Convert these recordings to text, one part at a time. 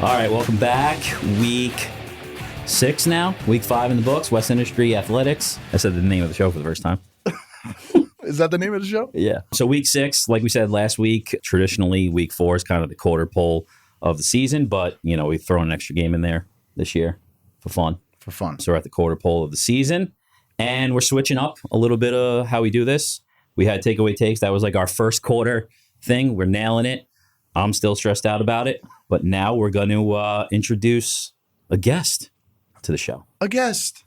All right, welcome back. Week 6 now. Week 5 in the books. West Industry Athletics. I said the name of the show for the first time. Is that the name of the show? Yeah. So week 6, like we said last week, traditionally week 4 is kind of the quarter pole of the season, but we've thrown an extra game in there this year for fun. So we're at the quarter pole of the season, and we're switching up a little bit of how we do this. We had takeaway takes. That was like our first quarter thing. We're nailing it. I'm still stressed out about it, but now we're going to introduce a guest to the show. A guest.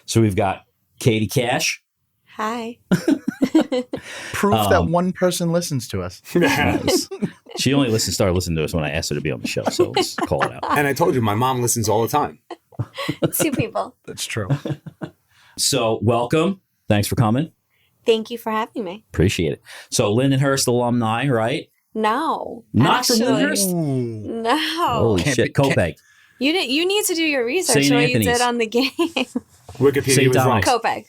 So we've got Katie Cash. Hi. Proof that one person listens to us. Nice. She only started listening to us when I asked her to be on the show, so let's call it out. And I told you, my mom listens all the time. 2 people. That's true. So welcome. Thanks for coming. Thank you for having me. Appreciate it. So Lindenhurst alumni, right? No. Not from actually, Lindenhurst? No. Holy shit. Kopeg. You need to do your research St. what Anthony's. you did on the game. Wikipedia St. was wrong. Dominic. Kopeg.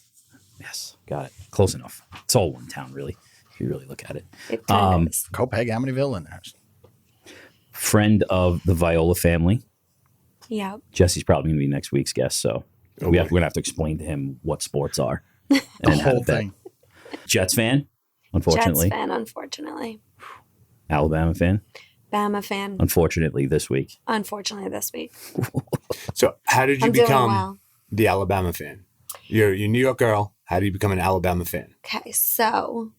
Yes, got it. Close enough. It's all one town, really, if you really look at it. It kind of is. Kopeg, Amityville, and there's. Friend of the Viola family. Yeah. Jesse's probably going to be next week's guest, so we're going to have to explain to him what sports are. The And how to whole bet. thing. Jets fan, unfortunately. Jets fan, unfortunately. Alabama fan, Bama fan, unfortunately, this week. unfortunately, this week. So how did you I'm doing become well. the Alabama fan? You're a New York girl. How do you become an Alabama fan? Okay, so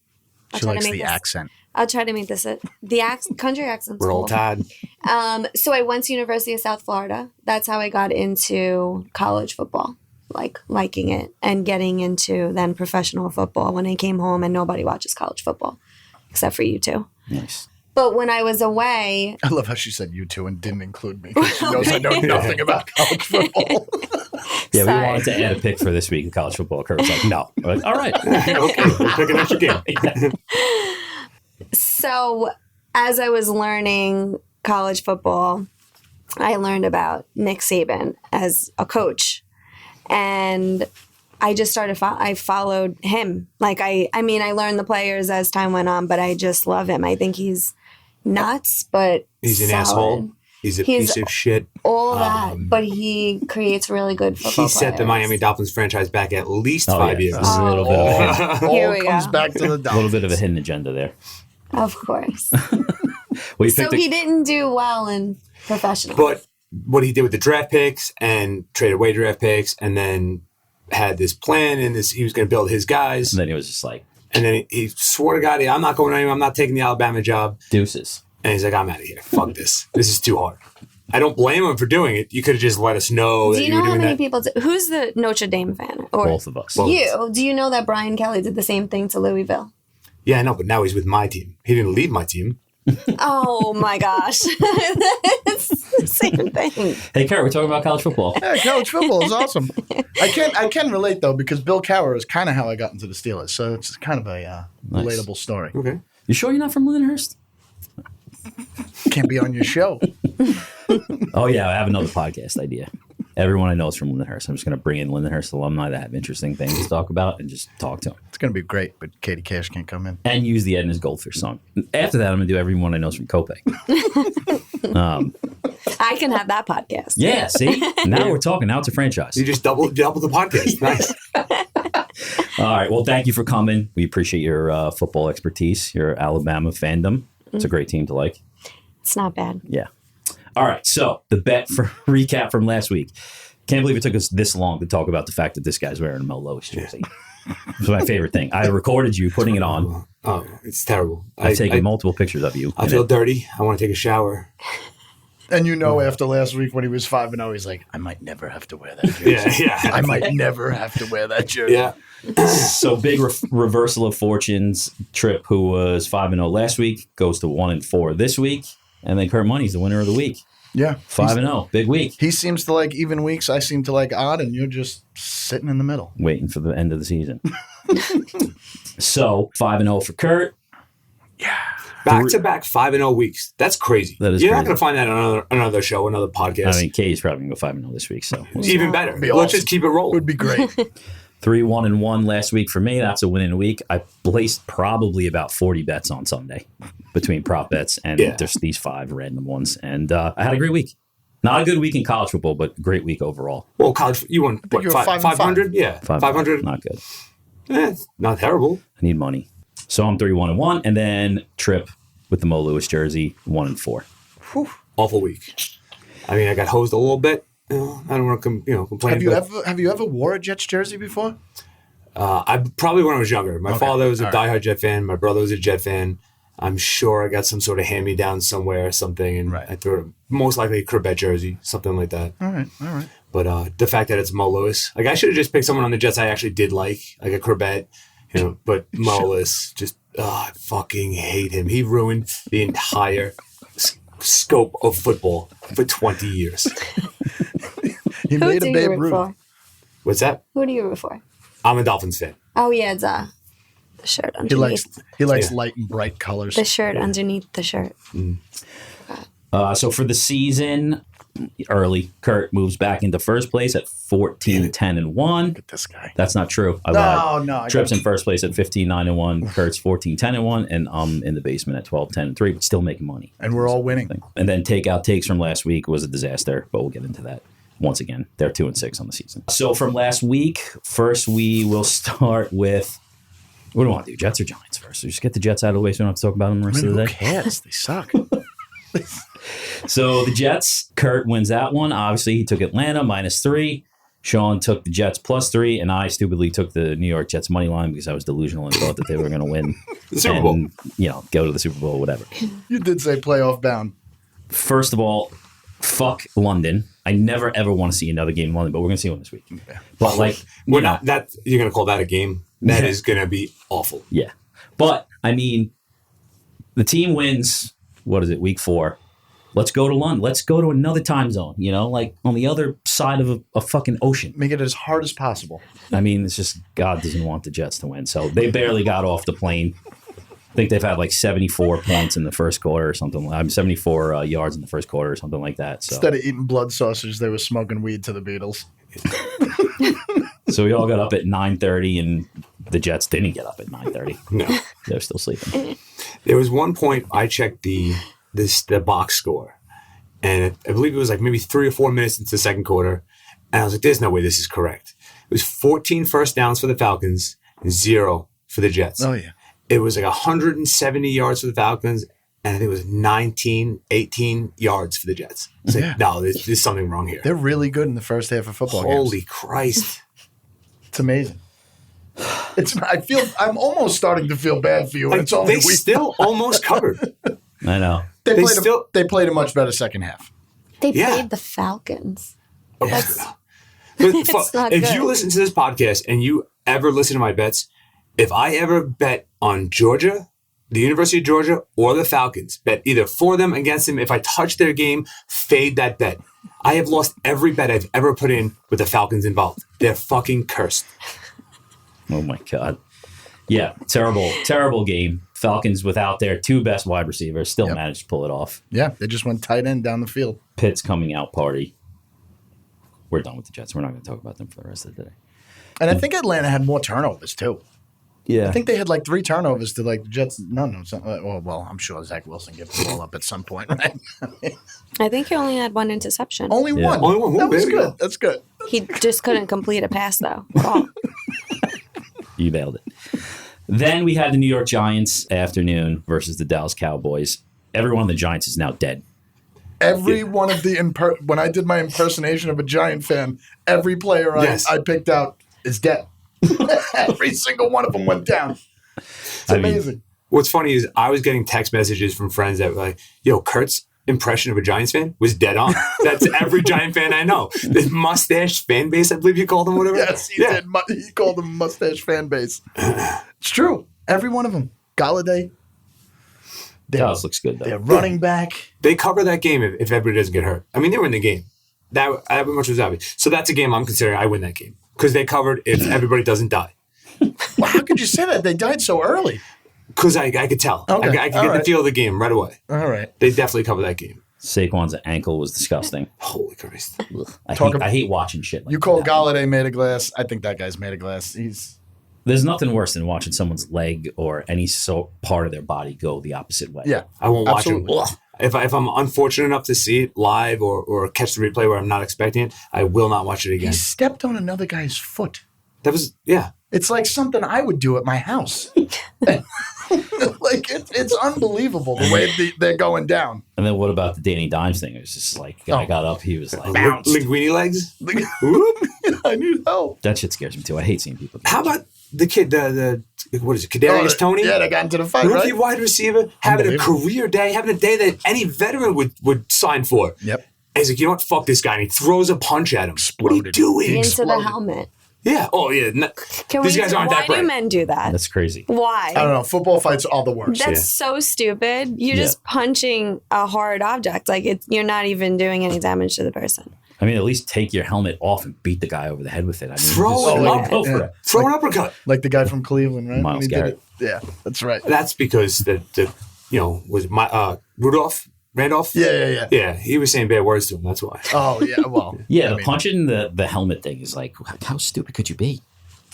I'll She try likes to make the this. accent. I'll try to make this country accent's Roll cool. Tide. So I went to University of South Florida. That's how I got into college football, liking it and getting into then professional football when I came home, and nobody watches college football except for you two. Nice. But when I was away, I love how she said you two and didn't include me because she knows I know nothing about college football. Yeah, Sorry. we wanted to add a pick for this week in college football. Kurt was like, no. We're like, all right. Okay, we'll pick an extra game. so as I was learning college football, I learned about Nick Saban as a coach. And I just started, I followed him. I learned the players as time went on, but I just love him. I think he's nuts, but He's an solid. asshole. He's a piece of shit. All that, but he creates really good football He set the players. Miami Dolphins franchise back at least Oh, 5 yeah. years. This is a little bit of a hidden, Here All we comes go. back to the a Dolphins. little bit of a hidden agenda there. Of course. We So picked he didn't do well in professional. But what he did with the draft picks and traded away draft picks and then had this plan and he was going to build his guys. and then he was just like, And then he swore to God, I'm not going anywhere. I'm not taking the Alabama job. deuces. And he's like, I'm out of here. Fuck this. This is too hard. I don't blame him for doing it. You could have just let us know do that you you know were how doing many that. people? Who's the Notre Dame fan? Or Both of us. you? Do you know that Brian Kelly did the same thing to Louisville? Yeah, I know, but now he's with my team. He didn't leave my team. Oh my gosh, it's the same thing. Hey, Kurt, we're talking about college football. Yeah, college football is awesome. I can relate though because Bill Cowher is kind of how I got into the Steelers, so it's kind of a Nice. relatable story. Okay. You sure you're not from Lindenhurst? Can't be on your show. Oh, yeah, I have another podcast idea. Everyone I know is from Lindenhurst. I'm just going to bring in Lindenhurst alumni that have interesting things to talk about and just talk to them. It's going to be great, but Katie Cash can't come in. And use the Edna's Goldfish song. After that, I'm going to do everyone I know is from Kopeg. I can have that podcast. Yeah, see? Now we're talking. Now it's a franchise. You just double the podcast. Nice. All right. Well, thank you for coming. We appreciate your football expertise, your Alabama fandom. It's a great team to like. It's not bad. Yeah. All right. So the bet for recap from last week. Can't believe it took us this long to talk about the fact that this guy's wearing a Mel Lewis jersey. It's my favorite thing. I recorded you putting it on. Oh, it's terrible. I've taken multiple pictures of you. I feel dirty. I want to take a shower. And after last week when he was 5-0, he's like, I might never have to wear that jersey. Yeah. I might never have to wear that jersey. Yeah. So big reversal of fortunes. Tripp, who was 5-0 last week, goes to 1-4 this week. And then Kurt Money's the winner of the week. Yeah. 5-0. Big week. He seems to like even weeks. I seem to like odd, and you're just sitting in the middle. Waiting for the end of the season. So 5-0 for Kurt. Back to back 5-0 weeks. That's crazy. That is You're crazy. not going to find that on another show, another podcast. I mean, Katie's probably going to go 5-0 this week. So we'll see. Even better. Be Let's awesome. just keep it It rolling. would be great. 3-1-1 last week for me. That's a winning week. I placed probably about 40 bets on Sunday between prop bets and just these 5 random ones. And I had a great week. Not a good week in college football, but a great week overall. Well, college, you won, what, you were 500? Yeah, 500. Not good. Not terrible. I need money. So I'm 3-1-1. And then Trip with the Mo Lewis jersey, 1-4. Whew. Awful week. I mean, I got hosed a little bit. I don't want to complain. Have you ever wore a Jets jersey before? I probably when I was younger. My father was a diehard Jet fan. My brother was a Jet fan. I'm sure I got some sort of hand-me-down somewhere or something, and I threw it, most likely a Corbett jersey, something like that. All right. But the fact that it's Mo Lewis, like I should have just picked someone on the Jets I actually did like a Corbett, but Mo Lewis, just I fucking hate him. He ruined the entire scope of football for 20 years. He made a Babe Ruth. What's that? Who do you root for? I'm a Dolphins fan. Oh yeah, it's the shirt underneath. He likes light and bright colors. The shirt underneath the shirt. So for the season, early, Kurt moves back into first place at 14-10-1. Look at this guy. That's not true. I lied. No. Trips in first place at 15-9-1. Kurt's 14-10-1, and I'm in the basement at 12-10-3, but still making money. And we're all winning. And then takeout takes from last week was a disaster, but we'll get into that. Once again, they're 2-6 on the season. So from last week, first we will start with, what do we want to do? Jets or Giants first? So just get the Jets out of the way so we don't have to talk about them the rest of the day. Who cares? They suck. So the Jets, Kurt wins that one. Obviously, he took Atlanta -3. Sean took the Jets +3, and I stupidly took the New York Jets money line because I was delusional and thought that they were going to win the Super Bowl. Go to the Super Bowl, whatever. You did say playoff bound. First of all, fuck London. I never ever want to see another game in London, but we're going to see one this week. Yeah. But we're not that you're going to call that a game. That is going to be awful. Yeah, but I mean, the team wins. What is it? Week 4. Let's go to London. Let's go to another time zone. On the other side of a fucking ocean. Make it as hard as possible. I mean, it's just God doesn't want the Jets to win, so they barely got off the plane. I think they've had 74 points in the first quarter or something. 74 yards in the first quarter or something like that. So. Instead of eating blood sausage, they were smoking weed to the Beatles. So we all got up at 9:30, and the Jets didn't get up at 9:30. No, they're still sleeping. There was one point I checked the box score, and I believe it was maybe 3 or 4 minutes into the second quarter, and I was like, "There's no way this is correct." It was 14 first downs for the Falcons, and 0 for the Jets. Oh yeah. It was 170 yards for the Falcons, and I think it was 18 yards for the Jets. It's no, there's something wrong here. They're really good in the first half of football games. Holy Christ. It's amazing. I'm almost starting to feel bad for you. It's only they still almost covered. I know. They played a much better second half. They played the Falcons. That's not if good. you listen to this podcast and you ever listen to my bets, if I ever bet on Georgia, the University of Georgia, or the Falcons, bet either for them, against them, if I touch their game, fade that bet. I have lost every bet I've ever put in with the Falcons involved. They're fucking cursed. Oh, my God. Yeah, terrible game. Falcons without their 2 best wide receivers still managed to pull it off. Yeah, they just went tight end down the field. Pitt's coming out party. We're done with the Jets. We're not going to talk about them for the rest of the day. And I think Atlanta had more turnovers, too. Yeah. I think they had 3 turnovers to the Jets. No. Well, I'm sure Zach Wilson gave the ball up at some point, right? I think he only had 1 interception. Only one. Only one. That was good. That's good. He just couldn't complete a pass, though. Wow. You nailed it. Then we had the New York Giants afternoon versus the Dallas Cowboys. Everyone on the Giants is now dead. Every one of when I did my impersonation of a Giant fan, every player I picked out is dead. Every single one of them went down. It's amazing. What's funny is I was getting text messages from friends that were like, yo, Kurt's impression of a Giants fan was dead on. That's every Giant fan I know. The mustache fan base, I believe you called them, whatever. Yes, he did. He called them mustache fan base. It's true. Every one of them. Galladay. Dallas looks good, though. They're running back. They cover that game if everybody doesn't get hurt. I mean, they were in the game. That much was obvious. So that's a game I'm considering I win that game. Because they covered if everybody doesn't die. Well, how could you say that? They died so early. Because I could tell. Okay. I could get the feel of the game right away. All right. They definitely covered that game. Saquon's ankle was disgusting. Holy Christ. I hate watching shit like You call that. Galladay made of glass. I think that guy's made of glass. There's nothing worse than watching someone's leg or any part of their body go the opposite way. Yeah. I won't watch absolutely. it. If I'm unfortunate enough to see it live or catch the replay where I'm not expecting it, I will not watch it again. He stepped on another guy's foot. That was, yeah. It's like something I would do at my house. Like it's unbelievable the way they're going down. And then what about the Danny Dimes thing? It was just like, guy got up, he was like, Bounced. Linguini legs? I need help. that shit scares me too. I hate seeing people. How about the kid, the what is it, Kadarius Toney? Yeah, they got into the fight, Rookie right? wide receiver, having a career day, having a day that any veteran would sign for. Yep. And he's like, you know what? Fuck this guy. And he throws a punch at him. What are you doing? Into the helmet. Yeah. Oh, yeah. These guys aren't that Why great. do men do that? That's crazy. Why? I don't know. Football fights are the worst. That's so stupid. You're just punching a hard object. Like you're not even doing any damage to the person. I mean, at least take your helmet off and beat the guy over the head with it. I mean, Throw it up. go for it. Throw an uppercut. Like the guy from Cleveland, right? Myles When he Garrett. did it. Yeah, that's right. That's because was it Rudolph? Randolph? Yeah. Yeah, he was saying bad words to him. That's why. Oh, yeah. Well, Yeah, the punching the helmet thing is like, how stupid could you be?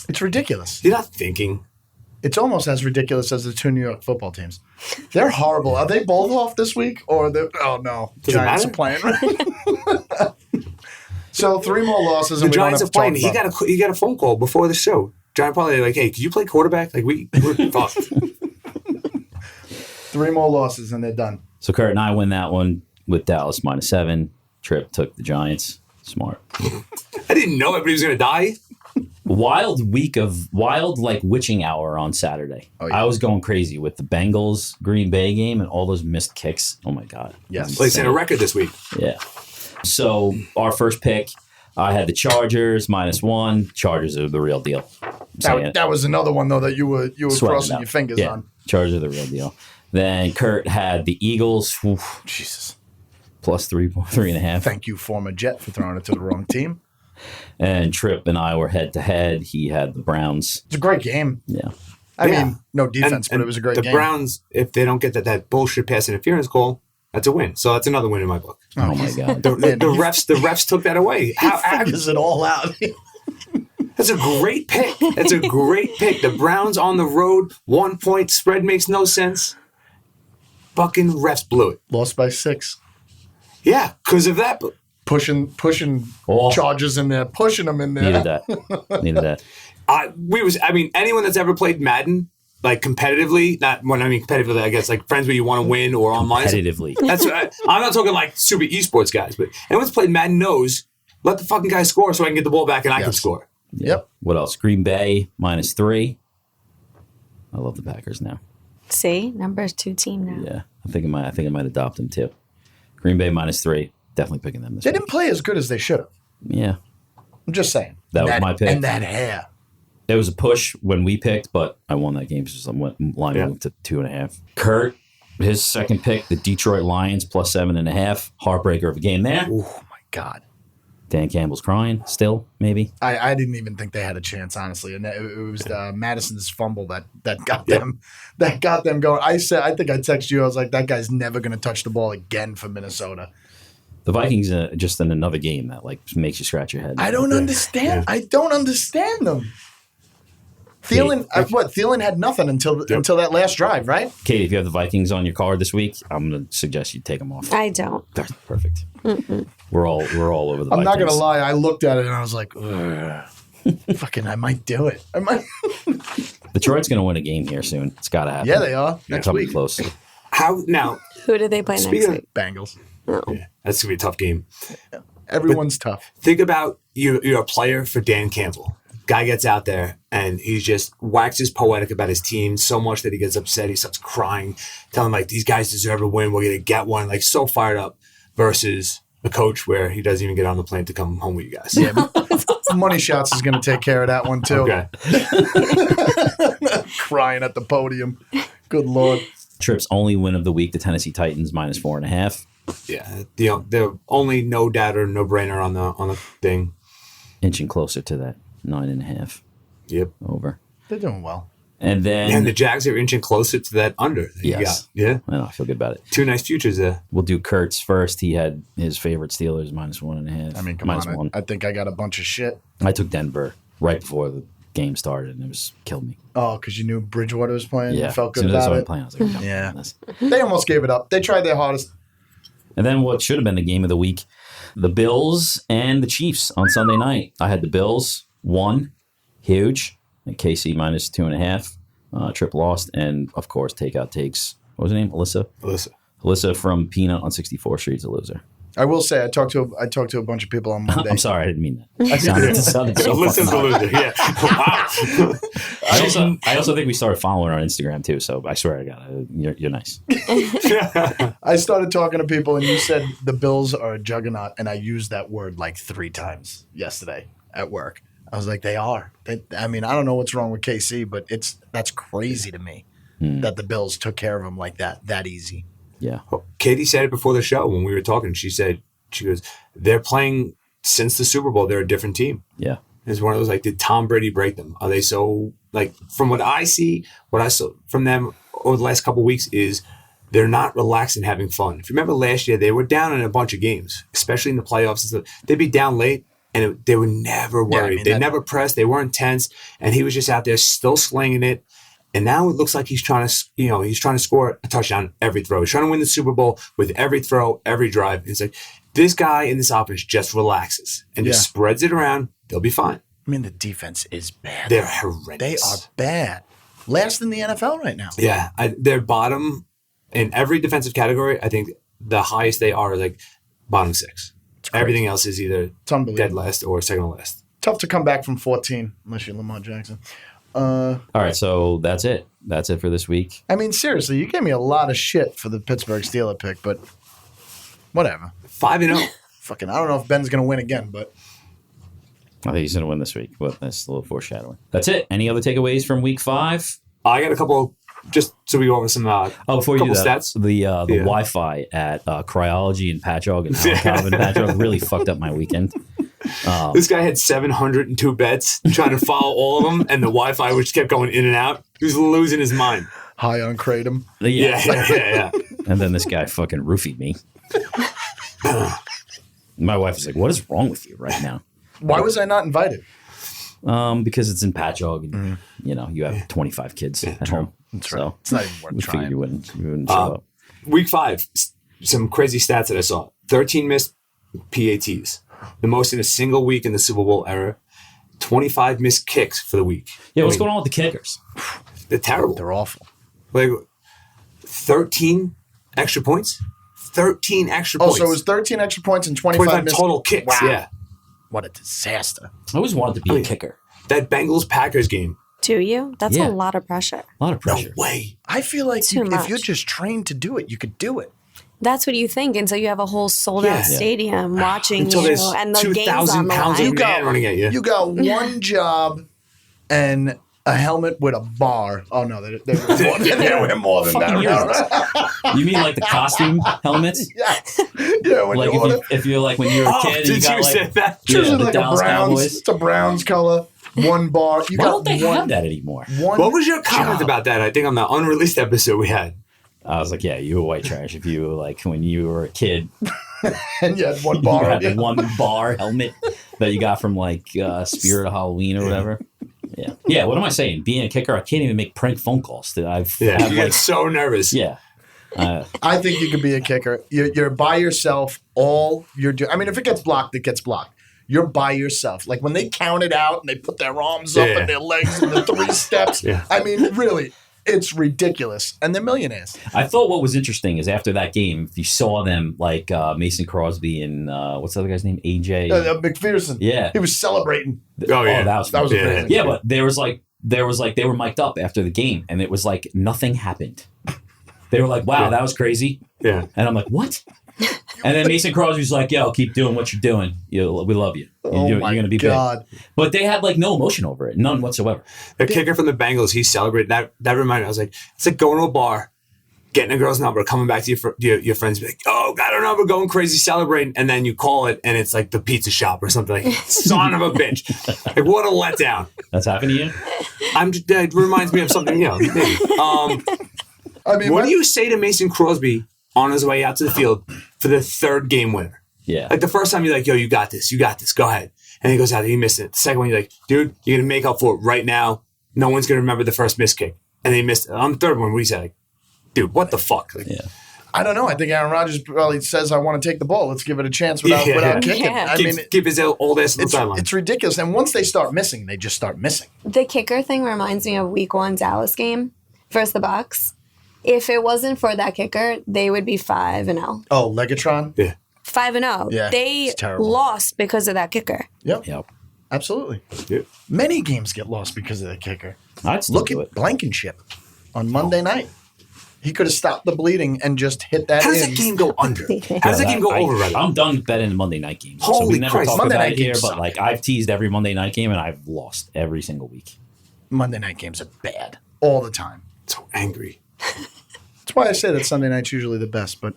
it's ridiculous. You're not thinking. It's almost as ridiculous as the two New York football teams. They're horrible. Are they both off this week? Or oh no, Does it Giants matter? are playing. So 3 more losses, The and we Giants don't are have playing. to talk about He got a phone call before the show. Giant probably like, hey, could you play quarterback? Like we're fucked. 3 more losses, and they're done. So Kurt and I win that one with Dallas -7. Trip took the Giants. Smart. I didn't know everybody was gonna die. Wild like witching hour on Saturday. Oh, yeah. I was going crazy with the Bengals Green Bay game and all those missed kicks. Oh my God. Yes. Placing a record this week. Yeah. So our first pick, I had the Chargers -1. Chargers are the real deal. That was another one though that you were Sweating crossing out. your fingers Yeah. on. Chargers are the real deal. Then Kurt had the Eagles. Oof, Jesus. plus 3.5. Thank you, former Jet, for throwing it to the wrong team. And Tripp and I were head to head. He had the Browns. It's a great game. Yeah. I mean, no defense, but it was a great the game. The Browns, if they don't get that bullshit pass interference call, that's a win. So that's another win in my book. Oh my God. The refs took that away. How figures it all out. That's a great pick. That's a great pick. The Browns on the road, 1 point spread makes no sense. Fucking refs blew it. Lost by 6. Yeah, because of that. Pushing Chargers in there, pushing them in there. Needed that. Anyone that's ever played Madden, like competitively, not when I mean competitively, I guess like friends where you want to win or online. Competitively. That's I'm not talking like super esports guys, but anyone that's played Madden knows let the fucking guy score so I can get the ball back and I can score. Yeah. Yep. What else? Green Bay -3. I love the Packers now. See, number 2 team now. Yeah, I think I might adopt them too. Green Bay -3. Definitely picking them this They week. didn't play as good as they should have. Yeah, I'm just saying. That was my pick. And that hair. it was a push when we picked, but I won that game, so I line moved to 2.5. Kurt, his second pick, the Detroit Lions +7.5. Heartbreaker of a game there. Oh my God. Dan Campbell's crying still, maybe. I didn't even think they had a chance, honestly, and it was Madison's fumble that got them going. I think I texted you. I was like, that guy's never going to touch the ball again for Minnesota. The Vikings are just in another game that like makes you scratch your head. I don't understand. Yeah. I don't understand them. Thielen had nothing until that last drive, right? Katie, if you have the Vikings on your card this week, I'm going to suggest you take them off. I don't. Perfect. We're all over the Vikings. I'm not going to lie. I looked at it and I was like, fucking, I might do it. I might. Detroit's going to win a game here soon. It's got to happen. Yeah, they are. Next coming week. Close. How now? Who do they play next week? Bengals. Oh. Yeah, that's going to be a tough game. Everyone's tough. Think about you're a player for Dan Campbell. Guy gets out there and he just waxes poetic about his team so much that he gets upset. He starts crying, telling like these guys deserve a win. We're gonna get one. Like so fired up. Versus a coach where he doesn't even get on the plane to come home with you guys. Yeah, Money Shots is going to take care of that one too. Okay. Crying at the podium. Good Lord. Tripp's only win of the week, the Tennessee Titans -4.5. Yeah, the only no doubter, no brainer on the thing. Inching closer to that 9.5. Yep. Over. They're doing well. And then and the Jags are inching closer to that under that you got. Yeah. I feel good about it. Two nice futures there. We'll do Kurt's first. He had his favorite Steelers -1.5. I mean, come on. -1. I think I got a bunch of shit. I took Denver right before the game started, and it killed me. Oh, because you knew Bridgewater was playing? Yeah. You felt As good soon as I about started it? playing, I was like, I'm Yeah. doing this. They almost gave it up. They tried their hardest. And then what should have been the game of the week, the Bills and the Chiefs on Sunday night. I had the Bills, 1, huge, and KC -2.5. Trip lost, and of course, Takeout takes, what was her name? Alyssa from Peanut on 64th Street's a loser. I will say, I talked to a bunch of people on Monday. I'm sorry, I didn't mean that. It sounded so Alyssa's fucking a loser. Yeah. Wow. I also think we started following her on Instagram too. So I swear to God, you're nice. I started talking to people, and you said the Bills are a juggernaut, and I used that word like 3 times yesterday at work. I was like, they are. I mean, I don't know what's wrong with KC, but that's crazy to me that the Bills took care of them like that easy. Yeah. Katie said it before the show when we were talking. She goes, they're playing since the Super Bowl. They're a different team. Yeah. It's one of those, like, did Tom Brady break them? Are they so, like, from what I saw from them over the last couple of weeks is they're not relaxed and having fun. If you remember last year, they were down in a bunch of games, especially in the playoffs. They'd be down late, and they were never worried. They never pressed. They weren't tense, and he was just out there still slinging it. And now it looks like he's trying to score a touchdown every throw. He's trying to win the Super Bowl with every throw, every drive. And it's like, this guy in this offense just relaxes and just spreads it around. They'll be fine. I mean, the defense is bad. They're horrendous. They are bad. Last in the NFL right now. Yeah. They're bottom in every defensive category. I think the highest they are like bottom 6. Everything else is either dead last or second to last. Tough to come back from 14 unless you're Lamar Jackson. All right, so that's it. That's it for this week. I mean, seriously, you gave me a lot of shit for the Pittsburgh Steelers pick, but whatever. 5-0. Fucking, I don't know if Ben's going to win again, but. I think he's going to win this week, but that's a little foreshadowing. That's it. Any other takeaways from week 5? I got a couple, just so we go over some before you do that, stats. The Wi-Fi at Cryology and Patchogue and Calvin Patchogue really fucked up my weekend. This guy had 702 bets trying to follow all of them, and the Wi-Fi which kept going in and out. He was losing his mind. High on Kratom. Yeah. And then this guy fucking roofied me. My wife was like, "What is wrong with you right now?" Why was I not invited? Because it's in Patchogue, and you have 25 kids at home. That's right. So it's not even worth trying. You wouldn't show up. Week 5, some crazy stats that I saw. 13 missed PATs. The most in a single week in the Super Bowl era. 25 missed kicks for the week. Yeah, what's going on with the kickers? They're terrible. They're awful. Like 13 extra points? 13 extra points. Oh, so it was 13 extra points and 25 missed total kicks. Wow. Yeah. What a disaster. I always wanted to be a kicker. That Bengals-Packers game. Do you? That's a lot of pressure. A lot of pressure. No way. I feel like Too much. if you're just trained to do it, you could do it. That's what you think until you have a whole sold-out stadium watching Until you there's and the game's 2,000 on the pounds line. of man running at you. You got one job and a helmet with a bar. Oh, no, they wear more than Fucking that. You mean like the costume helmets? Yeah, when Like if you're like when you were a kid and you got like that? It's usually the like Dallas a Browns. Cowboys. It's a Browns color. One bar. You Why got don't they one, have that anymore? One What was your comment job. about that? I think on the unreleased episode we had. I was like, yeah, you were white trash if you were like when you were a kid. And you had one You bar. had the one bar helmet that you got from like Spirit of Halloween or whatever. Yeah. Yeah, what am I saying? Being a kicker, I can't even make prank phone calls. That I've Yeah, had, you like, get so nervous. yeah. I think you could be a kicker. You're by yourself. All you're doing. I mean, if it gets blocked, it gets blocked. You're by yourself. Like when they count it out and they put their arms up and their legs and the 3 steps. Yeah. I mean, really, it's ridiculous. And they're millionaires. I thought what was interesting is after that game, you saw them like Mason Crosby and what's the other guy's name? AJ. McPherson. Yeah. He was celebrating. Oh, yeah. That was amazing. Yeah, but there was like they were mic'd up after the game, and it was like nothing happened. They were like, "Wow, that was crazy." Yeah. And I'm like, "What?" And then Mason Crosby's like, "Yo, keep doing what you're doing. We love you. You're going to be God. big." But they had like no emotion over it, none whatsoever. The kicker from the Bengals, he celebrated. That reminded me. I was like, it's like going to a bar getting a girl's number, coming back to your friends, be like, oh, got her number, going crazy, celebrating, and then you call it, and it's like the pizza shop or something. Like, son of a bitch. Like, what a letdown. That's happened to you? It reminds me of something, maybe. What do you say to Mason Crosby on his way out to the field for the third game winner? Yeah. Like the first time you're like, yo, you got this, go ahead. And he goes out, he missed it. The second one, you're like, dude, you're going to make up for it right now. No one's going to remember the first missed kick. And they missed it. On the third one, we said, like, dude, what the fuck? Like, I don't know. I think Aaron Rodgers probably says, I want to take the ball. Let's give it a chance without kicking. Yeah. Give his old ass the sideline. It's ridiculous. And once they start missing, they just start missing. The kicker thing reminds me of Week 1 Dallas game versus the Bucks. If it wasn't for that kicker, they would be 5-0. Oh, Legatron? Yeah. 5-0. Yeah, they lost because of that kicker. Yep. Absolutely. Yep. Many games get lost because of the kicker. I'd still Look do at it. Blankenship on Monday night. He could have stopped the bleeding and just hit that How does in. that game go under? How does that game go over, rather? I'm done betting Monday night games. So Holy we never Christ, talk Monday about night it here, games but suck. like I've teased every Monday night game and I've lost every single week. Monday night games are bad all the time. So angry. That's why I say that Sunday night's usually the best, but,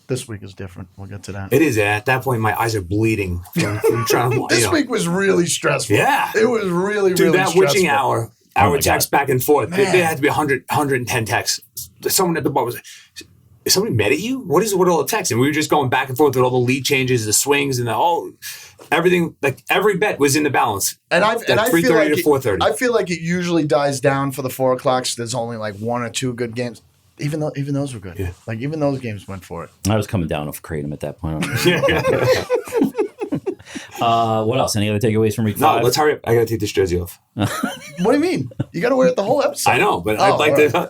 this week is different. We'll get to that. It is. At that point, my eyes are bleeding from trying to. This week was really stressful. Yeah. It was really, Dude, really that stressful. witching hour my text back and forth. There had to be 110 texts. Someone at the bar was like, is somebody mad at you? What is it with all the texts? And we were just going back and forth with all the lead changes, the swings, and everything. Like every bet was in the balance. And I feel 3:30 like to 4:30. I feel like it usually dies down for the 4 o'clock. So there's only like 1 or 2 good games. Even those were good. Yeah. Like even those games went for it. I was coming down off Kratom at that point. What else? Any other takeaways from week 5? No, let's hurry up. I got to take this jersey off. What do you mean? You got to wear it the whole episode. I know, but I'd like to.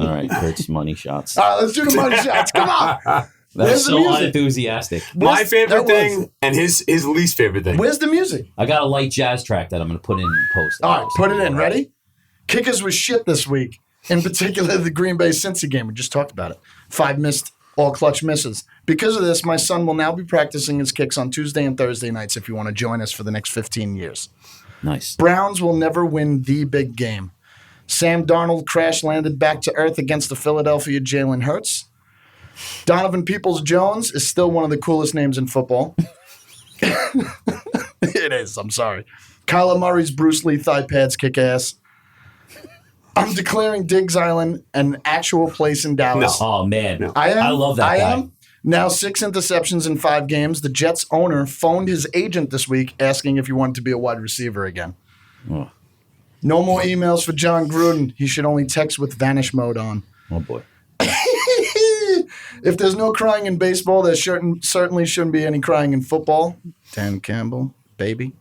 All right, Kurt's money shots. All right, let's do the money shots. Come on. That's Where's the so music? unenthusiastic. My favorite that was- thing and his least favorite thing. Where's the music? I got a light jazz track that I'm going to put in post. All right, put it in. Ready? Kickers was shit this week. In particular, the Green Bay Cincy game. We just talked about it. 5 missed, all clutch misses. Because of this, my son will now be practicing his kicks on Tuesday and Thursday nights if you want to join us for the next 15 years. Nice. Browns will never win the big game. Sam Darnold crash-landed back to earth against the Philadelphia Jalen Hurts. Donovan Peoples-Jones is still one of the coolest names in football. It is, I'm sorry. Kyler Murray's Bruce Lee thigh pads kick ass. I'm declaring Diggs Island an actual place in Dallas. No. Oh, man. No. I love that guy. Now 6 interceptions in 5 games. The Jets owner phoned his agent this week asking if he wanted to be a wide receiver again. Oh, No more emails for John Gruden. He should only text with vanish mode on. oh boy. If there's no crying in baseball, there certainly shouldn't be any crying in football. Dan Campbell, baby.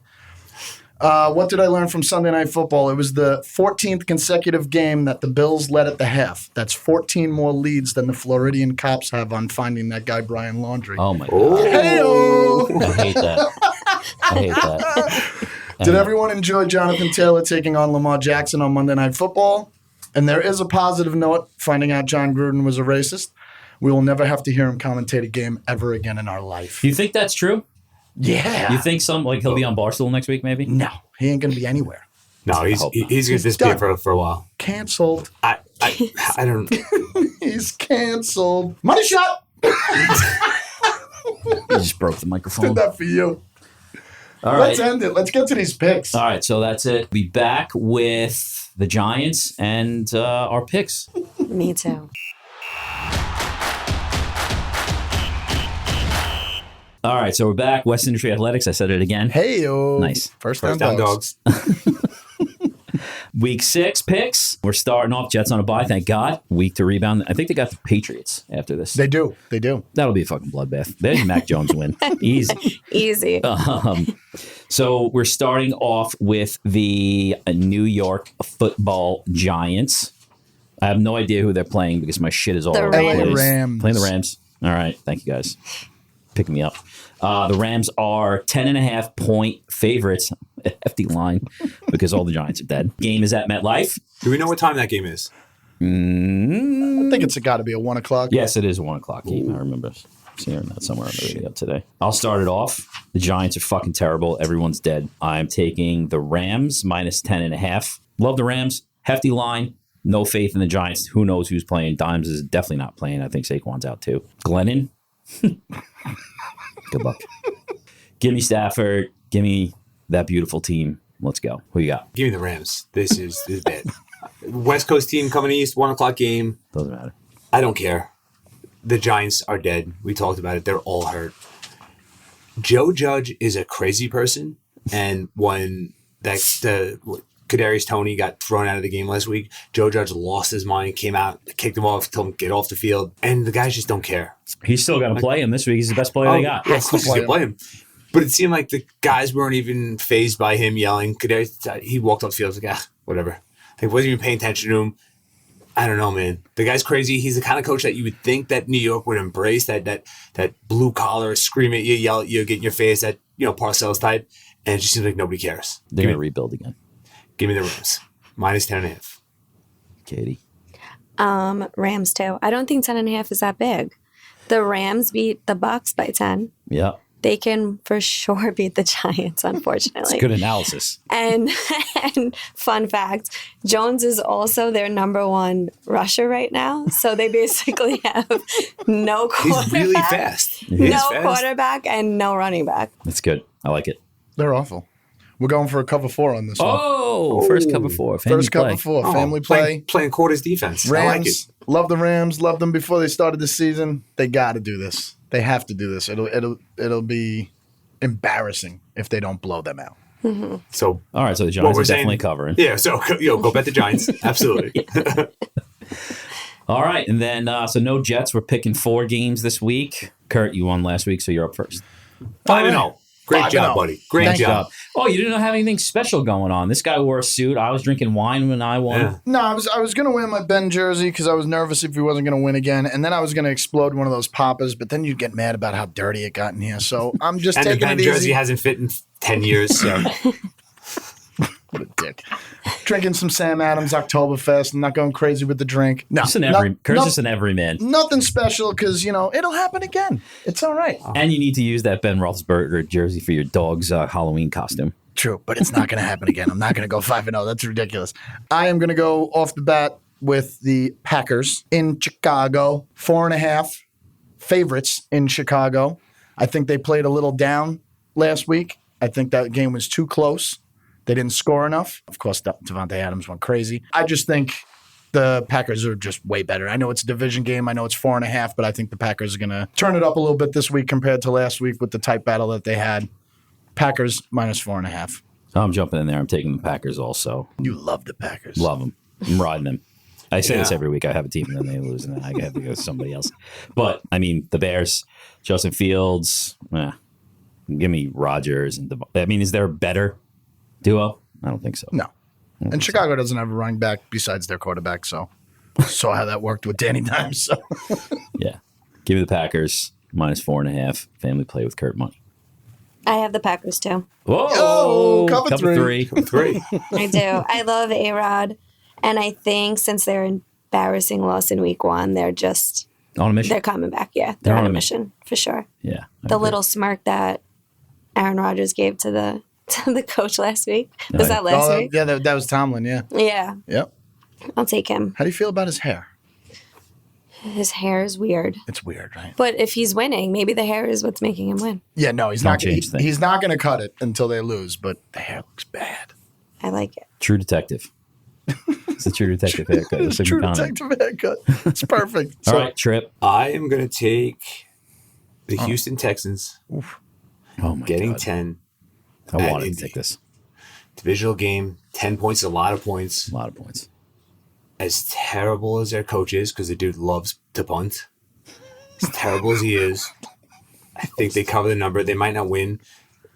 What did I learn from Sunday Night Football? It was the 14th consecutive game that the Bills led at the half. That's 14 more leads than the Floridian cops have on finding that guy Brian Laundrie. Oh, my God. Hey-o! I hate that. Did everyone enjoy Jonathan Taylor taking on Lamar Jackson on Monday Night Football? And there is a positive note, finding out John Gruden was a racist. We will never have to hear him commentate a game ever again in our life. Do you think that's true? Yeah. You think he'll be on Barstool next week, maybe? No, he ain't going to be anywhere. No, he's going to disappear for a while. Canceled. I don't. He's canceled. Money shot! You just broke the microphone. Did that for you. All Let's right. end it. Let's get to these picks. All right, so that's it. Be back with the Giants and our picks. Me too. All right, so we're back. West Industry Athletics. I said it again. Hey-o. Nice. First Down down dogs. Week 6 picks. We're starting off. Jets on a bye, thank God. Week to rebound. I think they got the Patriots after this. They do. That'll be a fucking bloodbath. There's Mac Jones win. Easy. Easy. So we're starting off with the New York Football Giants. I have no idea who they're playing because my shit is all The over the Rams. place. Rams. Playing the Rams. All right. Thank you, guys. Picking me up. The Rams are 10.5 point favorites. A hefty line because all the Giants are dead. Game is at MetLife. Do we know what time that game is? I think it's got to be a 1 o'clock. Yes, it is a 1 o'clock game. I remember seeing that somewhere on the radio today. I'll start it off. The Giants are fucking terrible. Everyone's dead. I'm taking the Rams minus 10.5. Love the Rams. Hefty line. No faith in the Giants. Who knows who's playing? Dimes is definitely not playing. I think Saquon's out too. Glennon. Good luck. Give me Stafford. Give me that beautiful team. Let's go. Who you got? Give me the Rams. This is bad. West Coast team coming east, 1:00 game. Doesn't matter. I don't care. The Giants are dead. We talked about it. They're all hurt. Joe Judge is a crazy person. And when Kadarius Toney got thrown out of the game last week, Joe Judge lost his mind, came out, kicked him off, told him get off the field. And the guys just don't care. He's still going to play him this week. He's the best player they got. Yeah, of course he's going to play him. But it seemed like the guys weren't even fazed by him yelling. He walked off the field like, whatever. He wasn't even paying attention to him. I don't know, man. The guy's crazy. He's the kind of coach that you would think that New York would embrace, that blue collar, scream at you, yell at you, get in your face, that Parcells type. And it just seems like nobody cares. They're going to rebuild again. Give me the Rams. -10.5. Katie. Rams too. I don't think 10.5 is that big. The Rams beat the Bucs by 10. Yeah. They can for sure beat the Giants, unfortunately. It's good analysis. And fun fact, Jones is also their number one rusher right now. So they basically have no quarterback. He's really fast. Quarterback and no running back. That's good. I like it. They're awful. We're going for a cover 4 on this one. Oh, first cover 4. First cover 4. Family play. Playing quarters defense. Rams. I like it. Love the Rams. Loved them before they started the season. They got to do this. They have to do this. It'll be embarrassing if they don't blow them out. Mm-hmm. So all right. So the Giants are definitely covering. Yeah. So go bet the Giants. Absolutely. All right, and then so no Jets. We're picking 4 games this week. Kurt, you won last week, so you're up first. 5-0. Great job, buddy. Great job. Oh, you didn't have anything special going on. This guy wore a suit. I was drinking wine when I won. Yeah. No, I was going to wear my Ben jersey because I was nervous if he wasn't going to win again. And then I was going to explode one of those poppers, but then you'd get mad about how dirty it got in here. So I'm just and taking the Ben it easy. jersey hasn't fit in 10 years. So. What a dick. Drinking some Sam Adams Oktoberfest and not going crazy with the drink. No, Kurt's just an everyman. Nothing special because, it'll happen again. It's all right. And you need to use that Ben Roethlisberger jersey for your dog's Halloween costume. True, but it's not going to happen again. I'm not going to go 5-0. That's ridiculous. I am going to go off the bat with the Packers in Chicago. 4.5 favorites in Chicago. I think they played a little down last week. I think that game was too close. They didn't score enough. Of course, Devontae Adams went crazy. I just think the Packers are just way better. I know it's a division game. I know it's 4.5, but I think the Packers are going to turn it up a little bit this week compared to last week with the tight battle that they had. Packers -4.5. I'm jumping in there. I'm taking the Packers also. You love the Packers. Love them. I'm riding them. I say this every week. I have a team and then they lose and then I have to go with somebody else. But, I mean, the Bears, Justin Fields, give me Rodgers. Is there a better duo? I don't think so. No. And Chicago doesn't have a running back besides their quarterback, so saw how that worked with Danny Dimes. So. Yeah. Give me the Packers -4.5. Family play with Kurt money. I have the Packers too. Whoa! Cover 3. I do. I love A-Rod. And I think since their embarrassing loss in week 1, they're just on a mission. They're coming back. Yeah, they're on a mission for sure. Yeah. The little smirk that Aaron Rodgers gave to the coach last week. Was that last week? Yeah, that was Tomlin, yeah. Yeah. Yep. I'll take him. How do you feel about his hair? His hair is weird. It's weird, right? But if he's winning, maybe the hair is what's making him win. Yeah, no, he's not going to cut it until they lose, but the hair looks bad. I like it. True detective. It's a true detective haircut. It's true detective haircut. It's perfect. All right, Trip. I am going to take the Houston Texans. Oof. Oh, my getting God. 10. I wanted to take this. Divisional game, 10 points, a lot of points. A lot of points. As terrible as their coach is, because the dude loves to punt, as terrible as he is, I think they cover the number. They might not win.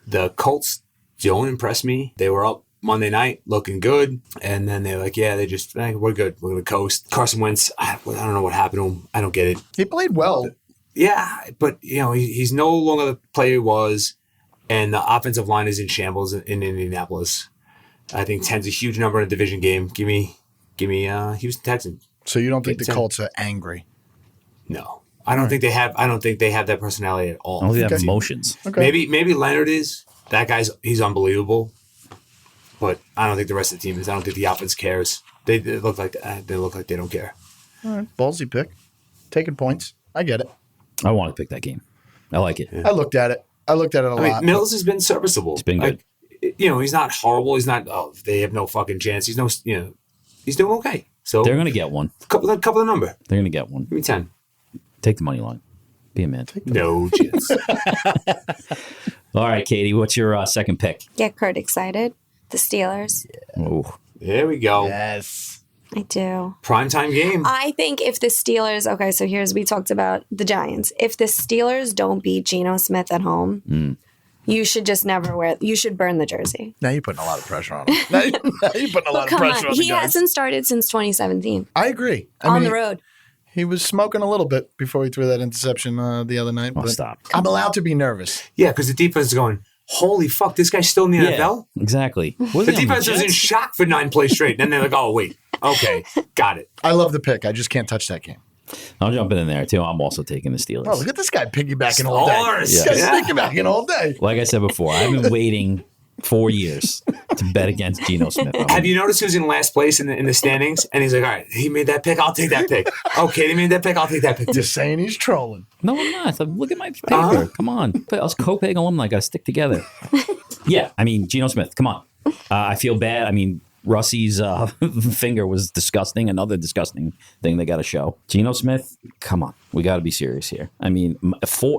The Colts don't impress me. They were up Monday night looking good, and then they're like, yeah, we're good. We're going to coast. Carson Wentz, I don't know what happened to him. I don't get it. He played well. Yeah, but he's no longer the player he was, and the offensive line is in shambles in Indianapolis. I think 10's a huge number in a division game. Give me Houston Texans. So you don't think the Colts are angry? No, I don't think they have. I don't think they have that personality at all. I don't think they have emotions. Okay. Maybe Leonard is. That he's unbelievable. But I don't think the rest of the team is. I don't think the offense cares. They look like they don't care. All right, ballsy pick. Taking points. I get it. I want to pick that game. I like it. I looked at it. A lot. Mills has been serviceable. It's been good. He's not horrible. He's not. Oh, they have no fucking chance. He's he's doing okay. So They're going to get one. Couple of number. They're going to get one. Give me 10. Take the money line. Be a man. No chance. All right, Katie, what's your second pick? Get Kurt excited. The Steelers. Oh, There we go. Yes. I do. Primetime game. I think if the Steelers, okay, so we talked about the Giants. If the Steelers don't beat Gino Smith at home, you should just you should burn the jersey. Now you're putting a lot of pressure on him. Now you're putting a lot of pressure on the He guys. hasn't started since 2017 I agree. on the road. He was smoking a little bit before he threw that interception the other night. But stop. I'm allowed to be nervous. Yeah, because the defense is going, holy fuck, this guy's still in the NFL? Exactly. The defense was in shock for 9 plays straight. And then they're like, oh, wait. Okay, got it. I love the pick. I just can't touch that game. I'm jumping in there, too. I'm also taking the Steelers. Oh, look at this guy piggybacking all day. Stars. This guy's piggybacking all day. Like I said before, I've been waiting 4 years to bet against Gino Smith. Have you noticed who's in last place in the standings? And he's like, all right, he made that pick. I'll take that pick. Okay, he made that pick. I'll take that pick. Just saying he's trolling. No, I'm not. Look at my paper. Come on. Us Copeg alumni got to stick together. Yeah, I mean, Gino Smith, come on. I feel bad. I mean, Russie's finger was disgusting. Another disgusting thing they got to show. Gino Smith, come on. We got to be serious here. I mean,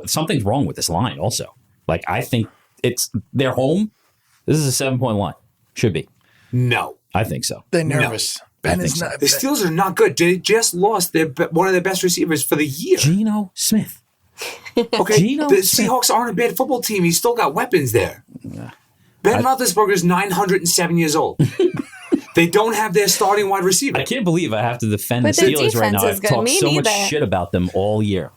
something's wrong with this line also. Like, I think they're home. This is a 7-point line. Should be. No. I think so. They're nervous. Ben is not. The Steelers are not good. They just lost one of their best receivers for the year. Gino Smith. Okay, Gino the Smith. Seahawks aren't a bad football team. He's still got weapons there. Ben Roethlisberger is 907 years old. They don't have their starting wide receiver. I can't believe I have to defend But the their Steelers right defense now. is I've good. talked Me so much neither. shit about them all year.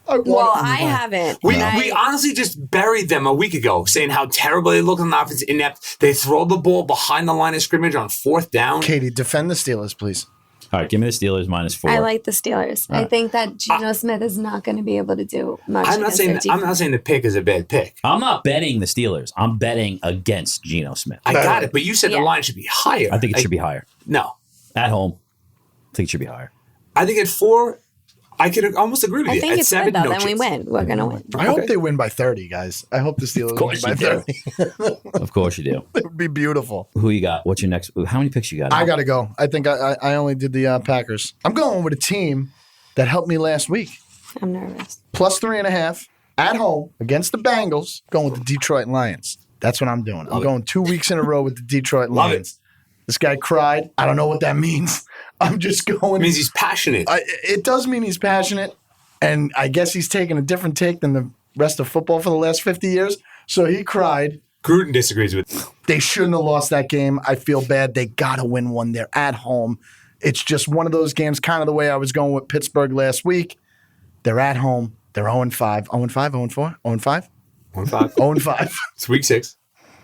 Well, I haven't. We honestly just buried them a week ago, saying how terrible they look on the offense, inept. They throw the ball behind the line of scrimmage on 4th down. Katie, defend the Steelers, please. All right, give me the Steelers -4. I like the Steelers. I think that Geno Smith is not going to be able to do much. I'm not saying the pick is a bad pick. I'm not betting the Steelers. I'm betting against Geno Smith. I got it, but you said the line should be higher. I think it should be higher. No. At home, I think it should be higher. I think at 4, I could almost agree with you. I think at it's 7, good, though. no Then we chance. win. We're going to win. I hope they win by 30, guys. I hope the Steelers win by 30. Of course you do. It would be beautiful. Who you got? What's your next? How many picks you got? I got to go. I think I only did the Packers. I'm going with a team that helped me last week. I'm nervous. +3.5 at home against the Bengals. Going with the Detroit Lions. That's what I'm doing. I'm going 2 weeks in a row with the Detroit Lions. This guy cried. I don't know what that means. I'm just going. It means he's passionate. It does mean he's passionate. And I guess he's taking a different take than the rest of football for the last 50 years. So he cried. Gruden disagrees with. They shouldn't have lost that game. I feel bad. They got to win one. They're at home. It's just one of those games, kind of the way I was going with Pittsburgh last week. They're at home. They're 0-5. 0-5, 0-4, 0-5? 1-5. 0-5. It's week 6.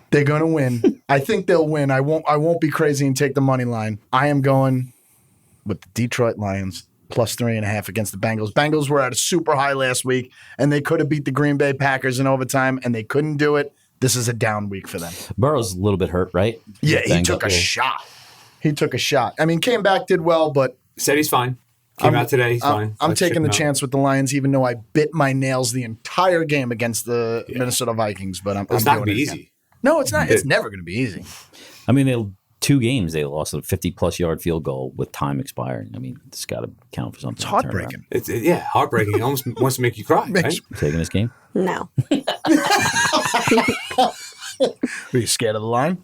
They're going to win. I think they'll win. I won't be crazy and take the money line. I am going with the Detroit Lions +3.5 against the Bengals. Bengals were at a super high last week, and they could have beat the Green Bay Packers in overtime, and they couldn't do it. This is a down week for them. Burrow's a little bit hurt, right? Yeah, he took a shot. He took a shot. I mean, came back, did well, but Said he's fine. Came out today. He's fine. I'm Let's check taking the him out. chance with the Lions, even though I bit my nails the entire game against the Minnesota Vikings. But It's not going to be again. easy. No, it's not. It's never going to be easy. I mean, 2 games they lost a 50-plus yard field goal with time expiring. I mean, it's got to count for something. It's heartbreaking. It's heartbreaking. It almost wants to make you cry. Right? Taking this game? No. Are you scared of the line?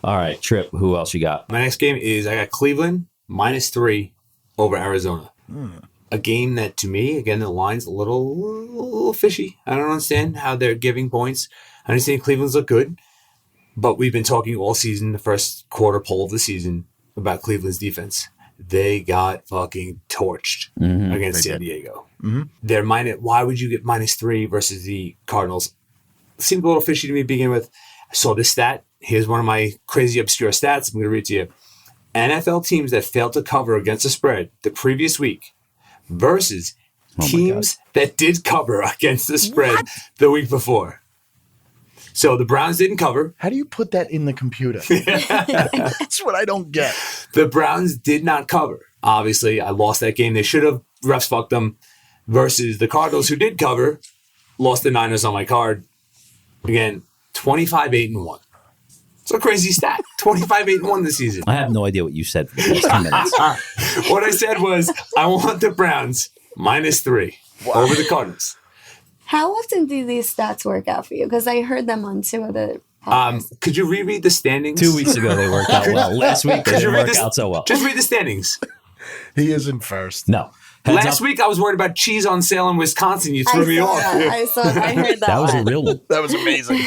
All right, Trip, who else you got? My next game is I got Cleveland -3 over Arizona. A game that, to me, again, the line's a little fishy. I don't understand how they're giving points. I understand Cleveland's look good, but we've been talking all season, the first quarter poll of the season, about Cleveland's defense. They got fucking torched against San Diego. They're why would you get -3 versus the Cardinals? Seemed a little fishy to me to begin with. I saw this stat. Here's one of my crazy obscure stats. I'm going to read it to you. NFL teams that failed to cover against the spread the previous week versus teams that did cover against the spread the week before. So the Browns didn't cover. How do you put that in the computer? That's what I don't get. The Browns did not cover. Obviously, I lost that game. They should have. Refs fucked them. Versus the Cardinals, who did cover, lost the Niners on my card. Again, 25-8-1. It's a crazy stat. 25-8-1 this season. I have no idea what you said for the past 10 minutes. What I said was, I want the Browns -3 over the Cardinals. How often do these stats work out for you? Because I heard them on 2 other podcasts. Could you reread the standings? 2 weeks ago, they worked out well. Last week, they didn't work out so well. Just read the standings. He is in first. No. Last week, I was worried about cheese on sale in Wisconsin. You threw me off. I heard that. That was a real one. That was amazing.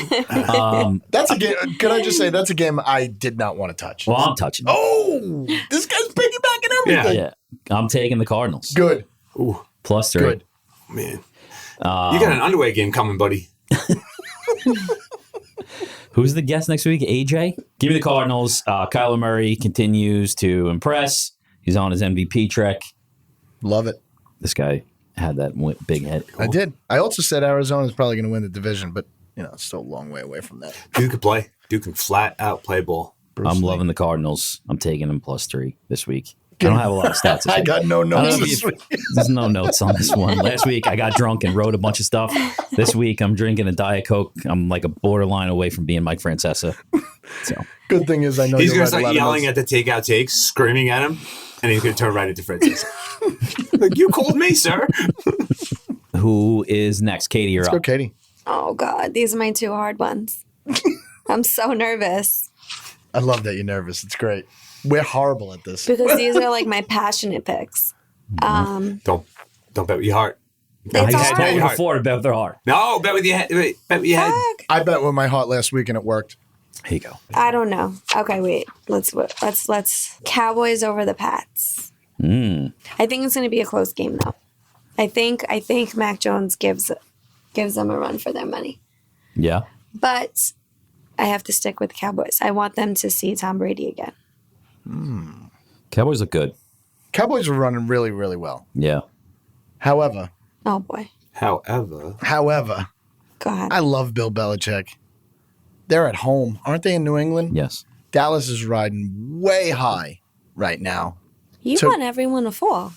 That's a game. Can I just say that's a game I did not want to touch? Well, I'm touching it. Oh, this guy's piggybacking everything. Yeah. I'm taking the Cardinals. Good. Ooh, +3. Good. man. You got an underwear game coming, buddy. Who's the guest next week? AJ? Give me the Cardinals. Kyler Murray continues to impress. He's on his MVP trek. Love it. This guy had that big head. I did. I also said Arizona's probably going to win the division, but it's still a long way away from that. Duke can play. Duke can flat out play ball. I'm loving the Cardinals. I'm taking them +3 this week. I don't have a lot of stats. I got no notes this week. There's no notes on this one. Last week, I got drunk and wrote a bunch of stuff. This week, I'm drinking a Diet Coke. I'm like a borderline away from being Mike Francesa. So good thing is I know he's going to start yelling at the takeout takes, screaming at him, and he's going to turn right into Francesa. Like, you called me, sir. Who is next? Katie, you're Let's up. go, Katie. Oh, God. These are my 2 hard ones. I'm so nervous. I love that you're nervous. It's great. We're horrible at this. Because these are like my passionate picks. Don't bet with your heart. I It's just told you hard. before to bet with their heart. No, bet with your head. Wait, bet with your head. Fuck. I bet with my heart last week and it worked. Here you go. I don't know. Okay, wait. Let's Cowboys over the Pats. I think it's going to be a close game though. I think Mac Jones gives them a run for their money. Yeah. But I have to stick with the Cowboys. I want them to see Tom Brady again. Cowboys look good. Cowboys are running really, really well. Yeah. However, Oh boy. However, Go ahead. I love Bill Belichick. They're at home. Aren't they in New England? Yes. Dallas is riding way high right now. You want everyone to fall.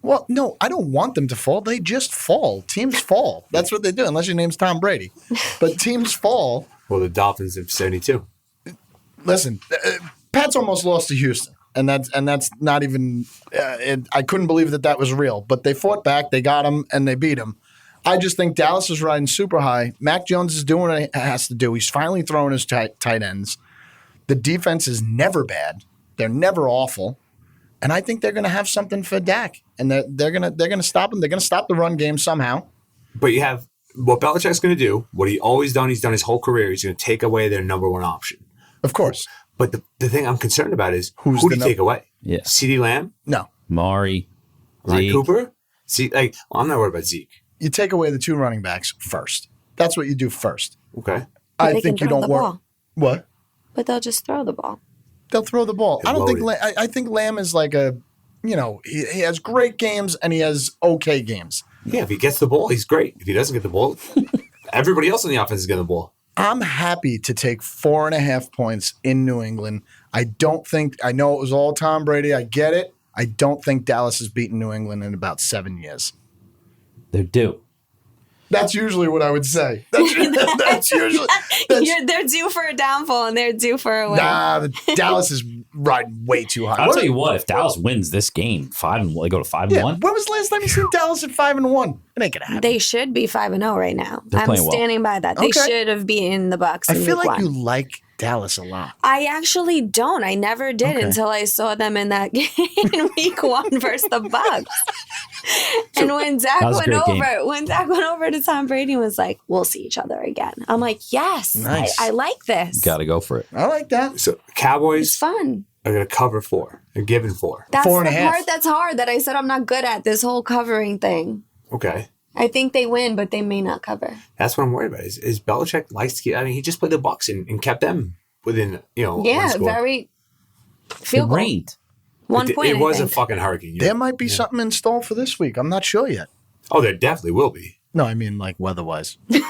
Well, no, I don't want them to fall. They just fall. Teams fall. That's what they do, unless your name's Tom Brady. But teams fall. well, the Dolphins in 72. Listen, Pats almost lost to Houston, and that's not even. I couldn't believe that was real. But they fought back. They got him, and they beat him. I just think Dallas is riding super high. Mac Jones is doing what he has to do. He's finally throwing his tight ends. The defense is never bad. They're never awful. And I think they're going to have something for Dak, and they're going to stop him. They're going to stop the run game somehow. But you have what Belichick's going to do, what he's done his whole career. He's going to take away their number one option. Of course. But the thing I'm concerned about is who the do you take away? Yeah. CeeDee Lamb? No. Mari. Ryan Zeke. Cooper? I'm not worried about Zeke. You take away the 2 running backs first. That's what you do first. Okay. But they I think can you throw don't the work. ball. What? But they'll just throw the ball. They'll throw the ball. They're I don't think. loaded. I think Lamb is like he has great games and he has okay games. Yeah, if he gets the ball, he's great. If he doesn't get the ball, everybody else on the offense is getting the ball. I'm happy to take 4.5 points in New England. I know it was all Tom Brady. I get it. I don't think Dallas has beaten New England in about 7 years. They're due. That's usually what I would say. That's usually. They're due for a downfall and they're due for a win. Nah, Dallas is riding way too high. I'll tell you what, if Dallas wins this game, 5-1, they go to 5-1. Yeah, when was the last time you seen Dallas at 5-1? It ain't gonna happen. They should be 5-0 right now. They're I'm playing well. standing by that. They Okay. should have beaten the Bucks. I in feel week like one. you like Dallas a lot. I actually don't. I never did Okay. until I saw them in that game in week 1 versus the Bucks. And when Dak was a went great game. over to Tom Brady and was like, "We'll see each other again." I'm like, "Yes, Nice. I like this. Got to go for it. I like that. So It's Cowboys fun." are going to cover 4. They're giving 4. That's 4.5. the part that's hard that I said I'm not good at, this whole covering thing. Okay. I think they win, but they may not cover. That's what I'm worried about. Is Belichick likes to keep, he just played the Bucks and kept them within, one Yeah, score. very It field goal. rained. 1 point. It was I a think. fucking hurricane. There might be something in store for this week. I'm not sure yet. Oh, there definitely will be. No, I mean like weather-wise. You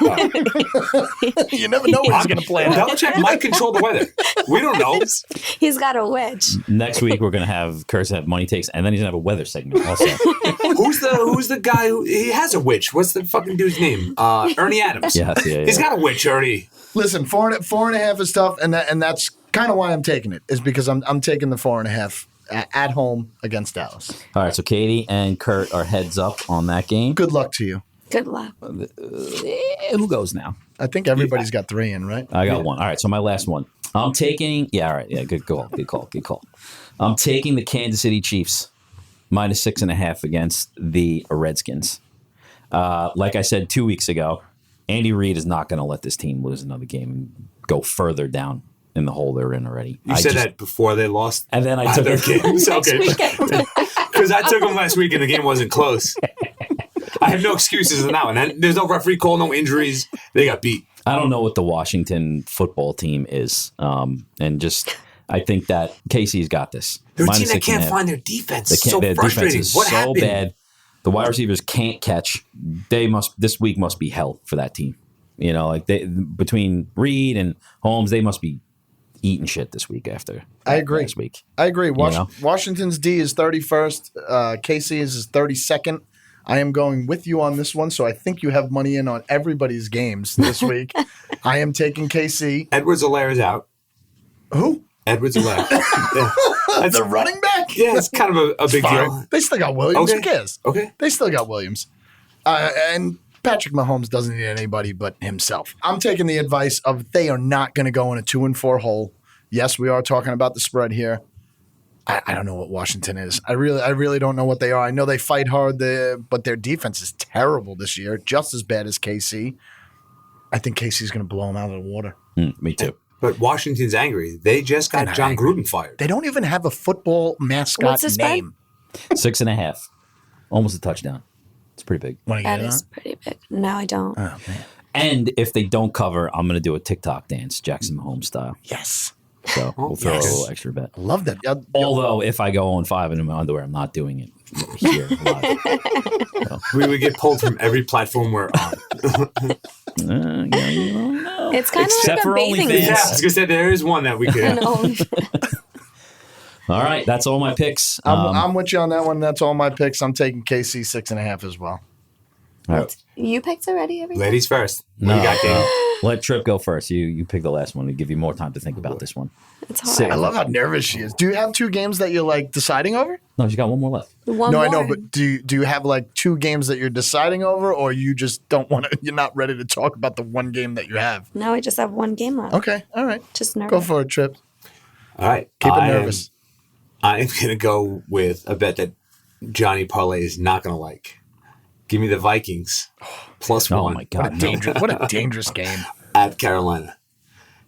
never know when he's going to play. Belichick might control the weather. We don't know. He's got a witch. Next week, we're going to have Curse have money takes, and then he's going to have a weather segment also. Who's the guy who he has a witch? What's the fucking dude's name? Ernie Adams. Yeah. He's got a witch, Ernie. Listen, 4.5 is tough, and that's kind of why I'm taking it, is because I'm taking the 4.5 at home against Dallas. All right, so Katie and Kurt are heads up on that game. Good luck to you. Good luck. Who goes now? I think everybody's got 3 in, right? I got 1. All right, so my last one. I'm taking. Yeah, all right. Yeah, good call. I'm taking the Kansas City Chiefs minus 6.5 against the Redskins. Like I said 2 weeks ago, Andy Reid is not going to let this team lose another game and go further down in the hole they're in already. You said that before they lost, and then I took their games. Okay, because I took them last week and the game wasn't close. I have no excuses in that one. And there's no referee call, no injuries. They got beat. I don't know what the Washington football team is, and just I think that KC's got this. They're a team that can't find their defense. It's so their frustrating. Defense is What so happened? bad. The wide receivers can't catch. This week must be hell for that team. You know, like between Reed and Holmes, they must be eating shit this week after. I agree. Last week. I agree. You know? Washington's D is 31st. KC's is 32nd. I am going with you on this one, so I think you have money in on everybody's games this week. I am taking KC. Edwards-Helaire is out. Who? Edwards-Helaire. Yeah. The running back? Yeah, it's kind of a big deal. They still got Williams. Okay. Who cares? Okay. They still got Williams. And Patrick Mahomes doesn't need anybody but himself. I'm taking the advice of they are not going to go in a 2-4 hole. Yes, we are talking about the spread here. I don't know what Washington is. I really don't know what they are. I know they fight hard, but their defense is terrible this year, just as bad as KC. I think KC's going to blow them out of the water. Me too. But Washington's angry. They just got John Gruden fired. They don't even have a football mascot name. 6.5. Almost a touchdown. It's pretty big. That is pretty big. No, I don't. Oh, man. And if they don't cover, I'm going to do a TikTok dance, Jackson Mahomes style. Yes. So we'll throw a little extra bet. I love that. Although if I go on 5 in my underwear, I'm not doing it here live. So. We would get pulled from every platform we're on. You don't know. It's kind Except of for like a bathing OnlyFans. Yeah, I was going to say there is one that we could. All right, that's all my picks. I'm with you on that one. That's all my picks. I'm taking KC 6.5 as well. All right. You picked already? Everything? Ladies first. No, You got game. let Trip go first. You pick the last one to give you more time to think about this one. It's hard. I love how nervous she is. Do you have 2 games that you're like deciding over? No, she's got one more left. One No, more. I know, but do you have like 2 games that you're deciding over, or you just don't want to? You're not ready to talk about the one game that you have. No, I just have one game left. Okay, all right, Just nervous. go for it, Trip. All right. Keep it nervous. I'm going to go with a bet that Johnny Parlay is not going to like. Give me the Vikings +1. Oh my God! What a dangerous game. At Carolina.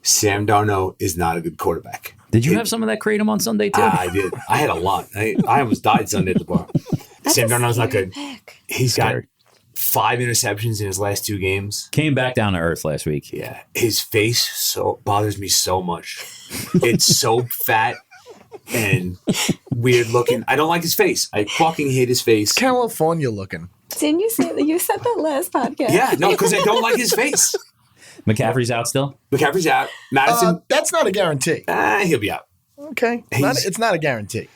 Sam Darnold is not a good quarterback. Did you have some of that kratom on Sunday too? I did. I had a lot. I almost died Sunday at the bar. Sam Darnold's not good. He's got 5 interceptions in his last 2 games. Came back down to earth last week. Yeah, his face bothers me so much. It's so fat and weird looking. I don't like his face. I fucking hate his face. California looking. Didn't you say that? You said that last podcast. Yeah, no, because I don't like his face. McCaffrey's out still. McCaffrey's out. Madison, That's not a guarantee. he'll be out. Okay, it's not a guarantee.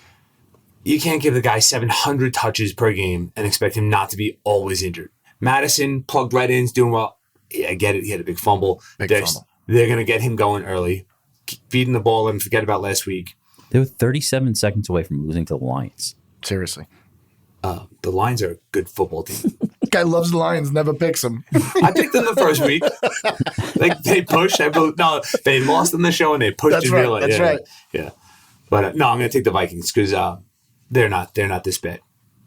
You can't give the guy 700 touches per game and expect him not to be always injured. Madison plugged right in, is doing well. Yeah, I get it. He had a big fumble. They're going to get him going early. Keep feeding the ball and forget about last week. They were 37 seconds away from losing to the Lions. Seriously. The Lions are a good football team. Guy loves the Lions, never picks them. I picked them the first week. Like they pushed. No, they lost in the show and they pushed. That's right. That's right. Yeah, but no, I'm going to take the Vikings because they're not this bad.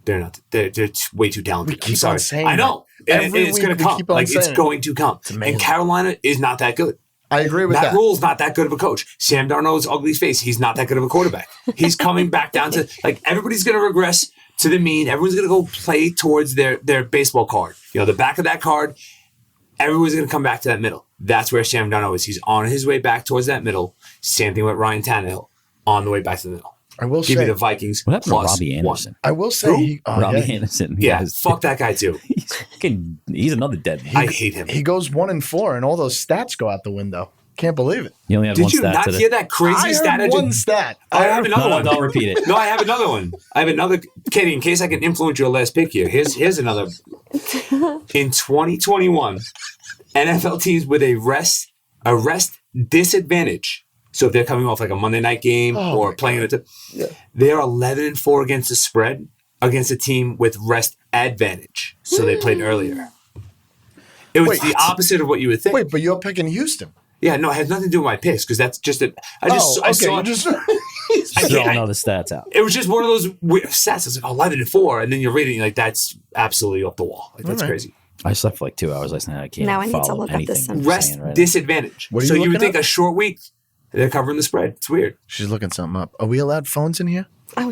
They're not. They're way too talented. I'm sorry. Saying I know. And it's going to come. It's going to come. And Carolina is not that good. I agree with that. Matt Rule's not that good of a coach. Sam Darnold's ugly face. He's not that good of a quarterback. He's coming back down to everybody's going to regress to the mean. Everyone's going to go play towards their baseball card. You know, the back of that card. Everyone's going to come back to that middle. That's where Sam Darnold is. He's on his way back towards that middle. Same thing with Ryan Tannehill on the way back to the middle. I will Give me say the Vikings. What happened to plus Robbie Anderson? I will say Robbie Anderson. Yeah, fuck that guy too. He's another dead. I hate him. He goes 1-4, and all those stats go out the window. Can't believe it. You only had Did one you stat not today. hear that crazy stat? One stat. I have another one. I'll repeat it. No, I have another one. I have another. Katie, in case I can influence your last pick here, here's another. In 2021, NFL teams with a rest disadvantage. So if they're coming off like a Monday night game or playing they're 11-4 against the spread against a team with rest advantage. So they played earlier. It was the opposite of what you would think. Wait, but you're picking Houston. Yeah, no, it has nothing to do with my picks because that's just a. I saw. Still don't know the stats out. It was just one of those weird stats. It's like 11-4, and then you're reading like that's absolutely off the wall. Like that's crazy. I slept for like 2 hours last night. I can't. Now I need to follow look up this anything. Rest Right disadvantage. What are So you you would looking think a short week, they're covering the spread. It's weird. She's looking something up. Are we allowed phones in here? Oh,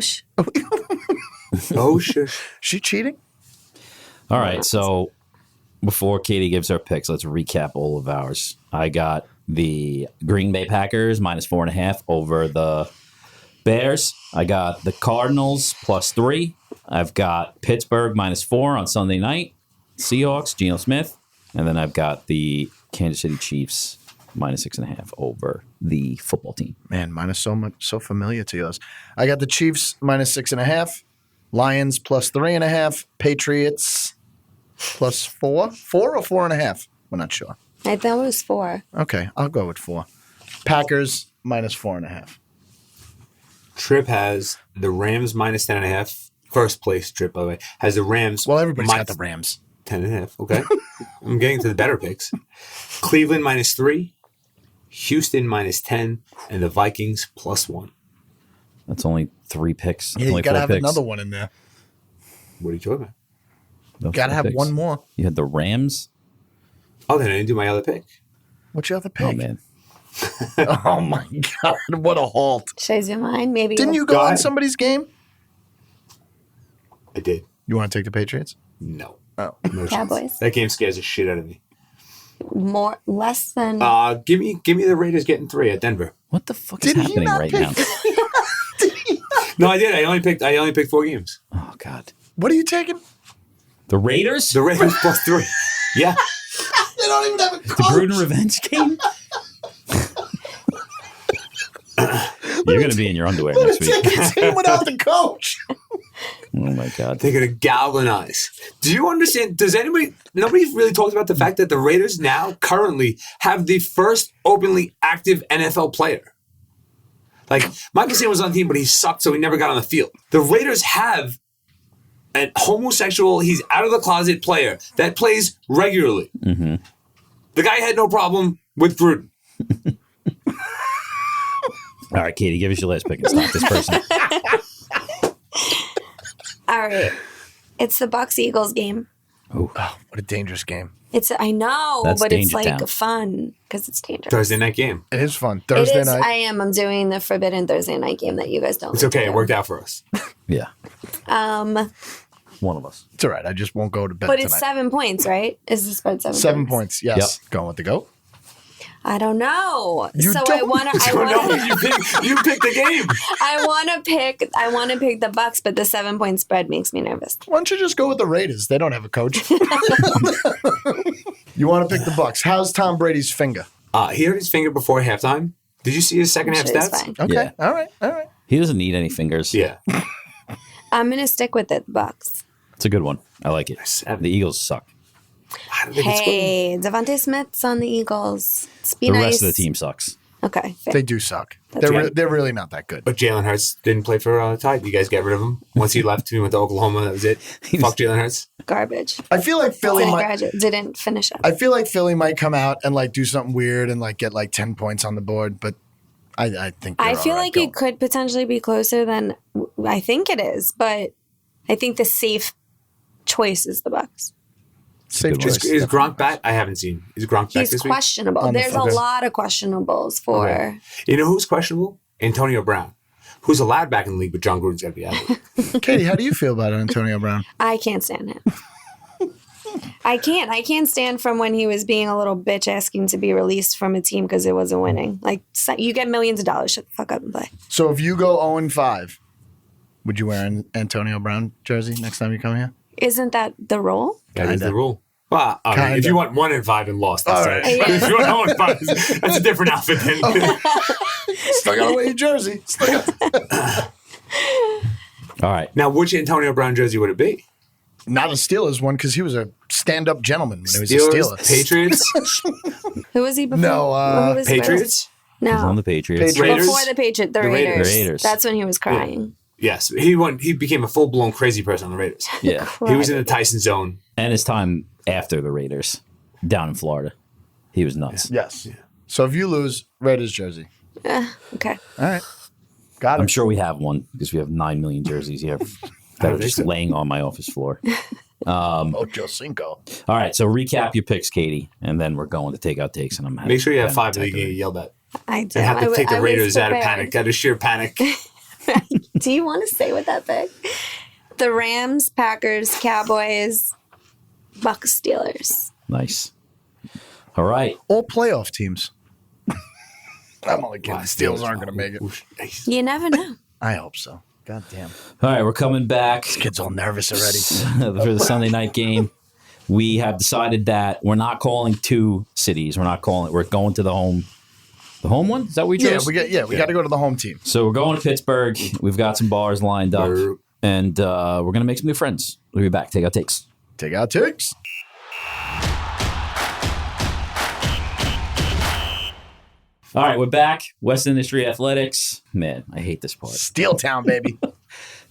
Oh shit. She cheating? All right, so before Katie gives her picks, let's recap all of ours. I got the Green Bay Packers -4.5 over the Bears. I got the Cardinals +3. I've got Pittsburgh -4 on Sunday night. Seahawks, Gino Smith. And then I've got the Kansas City Chiefs -6.5 over the football team. Man, mine is so familiar to yours. I got the Chiefs -6.5, Lions +3.5, Patriots +4. 4 or 4.5? We're not sure. I thought it was 4. Okay, I'll go with 4. Packers -4.5. Trip has the Rams -10.5. First place trip, by the way, has the Rams. Well, everybody's got the Rams. 10.5. Okay. I'm getting to the better picks. Cleveland -3. Houston -10. And the Vikings +1. That's only 3 picks. Yeah, only you got to 4 have picks. another one in there. What are you talking about? No, Got to 4 have picks. one more. You had the Rams? Oh, then I didn't do my other pick. What's your other pick? Oh, man. Oh, my God. What a halt. Shows your mind. Maybe. Didn't you go on somebody's game? I did. You want to take the Patriots? No. Oh. No chance. Cowboys? That game scares the shit out of me. Less than. Give me the Raiders getting 3 at Denver. What the fuck is happening right now? No, I did. I only picked 4 games. Oh, God. What are you taking? The Raiders? The Raiders +3. Yeah. They don't even have a The Gruden revenge game? You're going to be in your underwear next week. Take a team without the coach. Oh, my God. They're going to galvanize. Do you understand? Nobody really talks about the fact that the Raiders now currently have the first openly active NFL player. Like, Michael Sam was on the team, but he sucked, so he never got on the field. The Raiders have a homosexual, he's out of the closet player that plays regularly. Mm-hmm. The guy had no problem with Gruden. All right, Katie, give us your last pick and stop this person. All right. It's the Bucks-Eagles game. Oh, what a dangerous game. I know, That's but it's Danger like Town. fun because it's dangerous. Thursday night game. It is fun. Thursday night. I'm doing the forbidden Thursday night game that you guys don't. It's like to okay. It do. worked out for us. Yeah. One of us. It's all right. I just won't go to bed But tonight. it's 7 points, right? Is the spread 7 points? 7 points, yes. Yep. Going with the GOAT. I don't know. You so don't? I want to. You picked the game. I want to pick the Bucks, but the 7 point spread makes me nervous. Why don't you just go with the Raiders? They don't have a coach. You want to pick the Bucks. How's Tom Brady's finger? He hurt his finger before halftime. Did you see his second half Shit is stats? fine. Okay. Yeah. All right. He doesn't need any fingers. Yeah. I'm gonna stick with it, Bucks. It's a good one. I like it. 7. The Eagles suck. I don't think it's cool. Hey, Devontae Smith's on the Eagles. Be The nice. rest of the team sucks. Okay, fair. They do suck. That's They're really not that good. But Jalen Hurts didn't play for Tide. You guys get rid of him. Once he left, he went to Oklahoma. That was it. Fuck Jalen Hurts. Garbage. I feel like Philly Didn't finish up. I feel like Philly might come out and like do something weird and like get like 10 points on the board, but I think I they're feel all right like going. it could potentially be closer than I think it is, but I think the safe choice is the Bucks. Safe choice. Is Gronk back? I haven't seen. Is Gronk back He's this week? questionable. On the There's a okay. lot of questionables for. Okay. You know who's questionable? Antonio Brown, who's allowed back in the league, but John Gruden's got to be out of it. Katie, how do you feel about Antonio Brown? I can't stand him. I can't stand from when he was being a little bitch asking to be released from a team because it wasn't winning. Like, you get millions of dollars. Shut the fuck up and play. So if you go 0-5, would you wear an Antonio Brown jersey next time you come here? Isn't that the rule? That is the rule. Well, if you want 1-5 and lost, that's right. it. If you want 0-5, that's a different outfit than. Still gotta wear your jersey. All right. Now, which Antonio Brown jersey would it be? Not a Steelers one because he was a stand-up gentleman when he was a Steelers. Patriots? Who was he before? No, Who was Patriots? No. He's on the Patriots. Raiders? Before the Patriots, the Raiders. Raiders. That's when he was crying. Yes. He became a full-blown crazy person on the Raiders. Yeah. He was in the Tyson zone. And his time after the Raiders down in Florida. He was nuts. Yes. Yeah. So if you lose, Raiders jersey. Okay. All right. Got it. I'm sure we have one because we have 9 million jerseys here that are just laying on my office floor. Ocho Cinco. All right, so recap your picks, Katie, and then we're going to take out takes. And I'm Make sure you have 5 that you get yelled at. I do. And have to take the Raiders out of prepared. panic, out of sheer panic. Do you want to say what that pick? The Rams, Packers, Cowboys, Bucs, Steelers. Nice. All right. All playoff teams. I'm only kidding. The Steelers aren't going to make it. You never know. I hope so. God damn. All right, we're coming back. This kid's all nervous already. For the Sunday night game. We have decided that we're not calling 2 cities. We're going to the home. The home one? Is that what we chose? We got to go to the home team. So we're going to Pittsburgh. We've got some bars lined up. And we're going to make some new friends. We'll be back. Take out takes. Take out takes. All right, we're back. West Industry Athletics. Man, I hate this part. Steel Town, baby.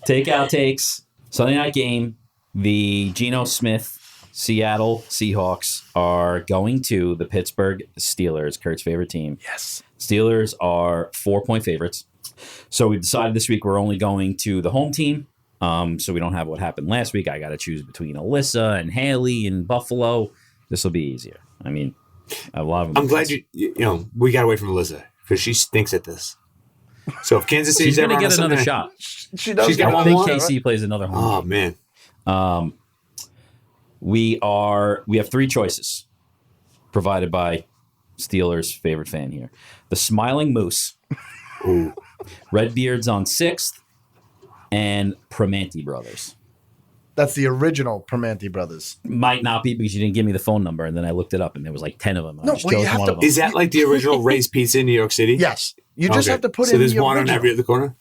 Take out takes. Sunday night game. The Gino Smith Seattle Seahawks are going to the Pittsburgh Steelers, Kurt's favorite team. Yes. Steelers are 4-point favorites. So we decided this week we're only going to the home team. So we don't have what happened last week. I got to choose between Alyssa and Haley and Buffalo. This will be easier. I mean, a lot of them. I'm glad we got away from Alyssa because she stinks at this. So if Kansas City's she's going to ever get on another Sunday, shot. She does. She's got I one think more. KC plays another home. Oh game. man. We have 3 choices provided by Steelers' favorite fan here. The Smiling Moose, Redbeards on 6th, and Primanti Brothers. That's the original Primanti Brothers. Might not be because you didn't give me the phone number, and then I looked it up, and there was like 10 of them. No, I just well, you chose have one to- of them. Is that like the original Ray's Pizza in New York City? Yes. You just have to put in So there's the one original. on every other corner?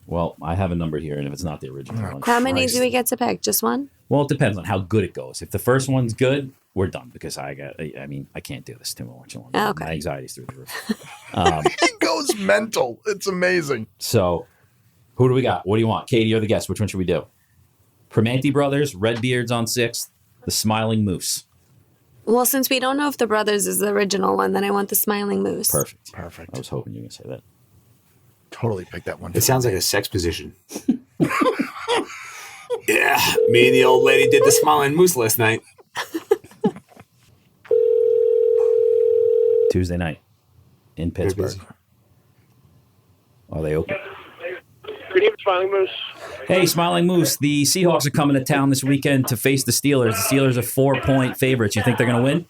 Well, I have a number here, and if it's not the original one. How many Christ. do we get to pick? Just one? Well, it depends on how good it goes. If the first one's good, we're done because I can't do this too much longer. Okay. My anxiety's through the roof. It goes mental. It's amazing. So, who do we got? What do you want? Katie, you're the guest. Which one should we do? Primanti Brothers, Redbeards on 6th, the Smiling Moose. Well, since we don't know if the Brothers is the original one, then I want the Smiling Moose. Perfect. Perfect. I was hoping you were going to say that. Totally picked that one. It sounds like a sex position. Yeah, me and the old lady did the Smiling Moose last night. Tuesday night in Pittsburgh. Are they open? Good evening, Smiling Moose. Hey, Smiling Moose, the Seahawks are coming to town this weekend to face the Steelers. The Steelers are 4-point favorites. You think they're going to win?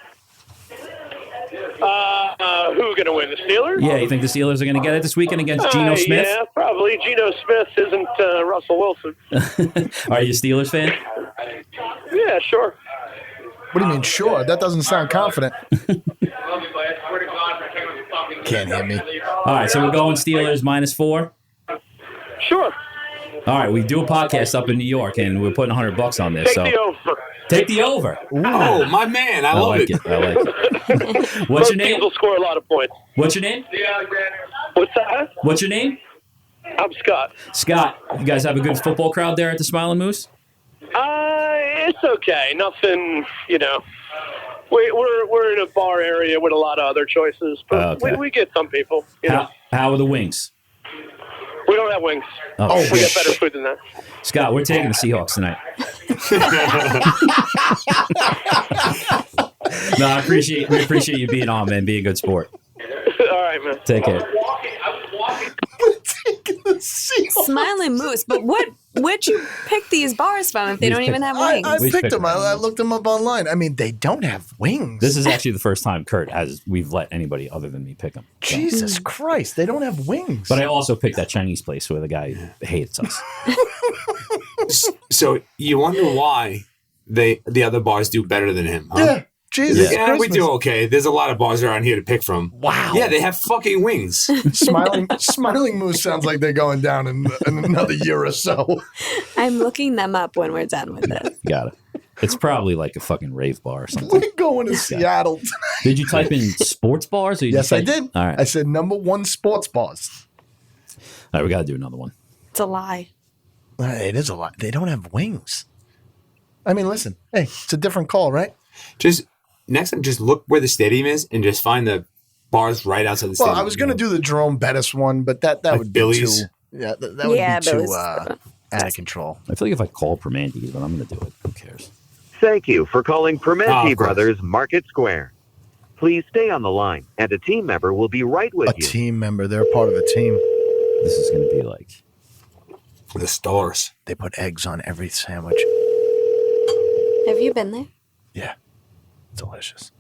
Who's going to win? The Steelers? Yeah, you think the Steelers are going to get it this weekend against Gino Smith? Yeah, probably. Gino Smith isn't Russell Wilson. Are you a Steelers fan? Yeah, sure. What do you mean, sure? That doesn't sound confident. Can't hear me. All right, so we're going Steelers -4. Sure. All right, we do a podcast up in New York, and we're putting $100 on this. Take So the over. take the over. Oh, my man. I love like it. I like it. What's Most your teams name? will score a lot of points. What's your name? What's that? What's your name? I'm Scott. Scott. You guys have a good football crowd there at the Smiling Moose? It's okay. Nothing, We're in a bar area with a lot of other choices, but Okay. we get some people. How are the wings? We don't have wings. Oh, We shit. got better food than that. Scott, we're taking the Seahawks tonight. No, we appreciate you being on, man. Be a good sport. All right, man. Take care. Smiling Moose. But what Where'd you pick these bars from if they don't even have wings? I picked them. I looked them up online. I mean, they don't have wings. This is actually the first time, Kurt, we've let anybody other than me pick them. So. Jesus Christ, they don't have wings. But I also picked that Chinese place where the guy hates us. So you wonder why the other bars do better than him, huh? Yeah. Jesus. Yeah, we do okay. There's a lot of bars around here to pick from. Wow. Yeah, they have fucking wings. Smiling Moose sounds like they're going down in another year or so. I'm looking them up when we're done with this. Got it. It's probably like a fucking rave bar or something. We're going to Seattle tonight. Did you type in sports bars? Or Yes, I did. All right. I said #1 sports bars. All right, we got to do another one. It's a lie. It is a lot. They don't have wings. I mean, listen. Hey, it's a different call, right? Just next time, just look where the stadium is and just find the bars right outside the stadium. Well, I was going to do the Jerome Bettis one, but that like would Billy's. be too. Yeah, that would be too out of control. I feel like if I call Permandy's, but I'm going to do it. Who cares? Thank you for calling Permandy Brothers Market Square. Please stay on the line, and a team member will be right with you. A team member. They're part of a team. This is going to be like the stars. They put eggs on every sandwich. Have you been there? Yeah. Delicious.